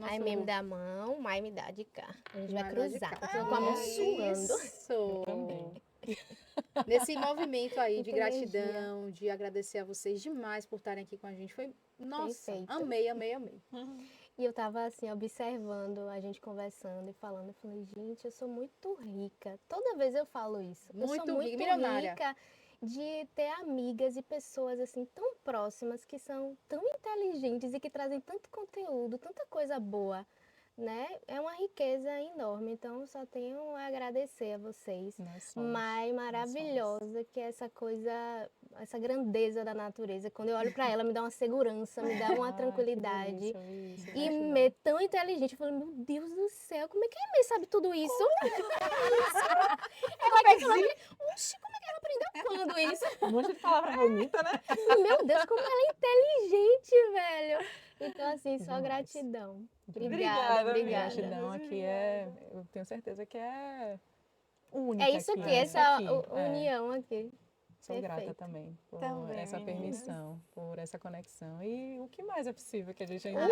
Aí Mai me dá a mão, Mai me dá de cá. A gente vai Vai lá de cruzar. cá. Eu tô com a mão suando. Isso. também. Nesse movimento aí de Muita gratidão, de agradecer a vocês demais por estarem aqui com a gente. Foi, nossa, Perfeito. amei, amei, amei. E eu tava assim, observando a gente conversando e falando. Eu falei, gente, eu sou muito rica. Toda vez eu falo isso. Eu Muito sou rica, muito milionária. rica de ter amigas e pessoas assim tão próximas que são tão inteligentes e que trazem tanto conteúdo, tanta coisa boa né? É uma riqueza enorme. Então, só tenho a agradecer a vocês. Nós somos. Mas maravilhosa, que é essa coisa, essa grandeza da natureza. Quando eu olho para ela, me dá uma segurança, me dá uma Ai, que tranquilidade. delícia, isso, E gratidão. Mê tão inteligente. Eu falei, meu Deus do céu, como é que a Mê sabe tudo isso? Ela que falou, oxi, como é que ela aprendeu quando isso? Um monte de palavra bonita, né? Meu Deus, como ela é inteligente, velho. Então, assim, só Demais. gratidão. Obrigada, Obrigada. Gratidão Muito aqui eu tenho certeza que é única É isso aqui, né? essa Aqui, união aqui. Sou grata perfeito. também por Também, essa meninas. permissão, por essa conexão. E o que mais é possível que a gente ainda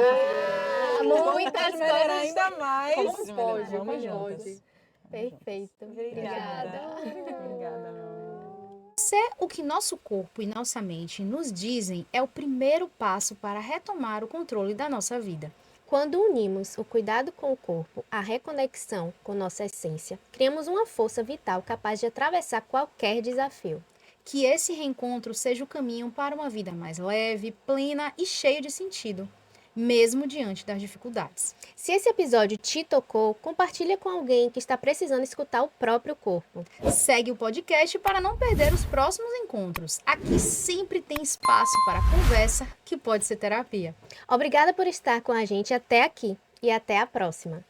Muitas pode melhorar coisas. ainda mais. Como pode, Vamos como juntas. pode. Perfeito. Obrigada. Obrigada, meu amor. O que nosso corpo e nossa mente nos dizem é o primeiro passo para retomar o controle da nossa vida. Quando unimos o cuidado com o corpo, a reconexão com nossa essência, criamos uma força vital capaz de atravessar qualquer desafio. Que esse reencontro seja o caminho para uma vida mais leve, plena e cheia de sentido, mesmo diante das dificuldades. Se esse episódio te tocou, compartilha com alguém que está precisando escutar o próprio corpo. Segue o podcast para não perder os próximos encontros. Aqui sempre tem espaço para conversa, que pode ser terapia. Obrigada por estar com a gente até aqui e até a próxima.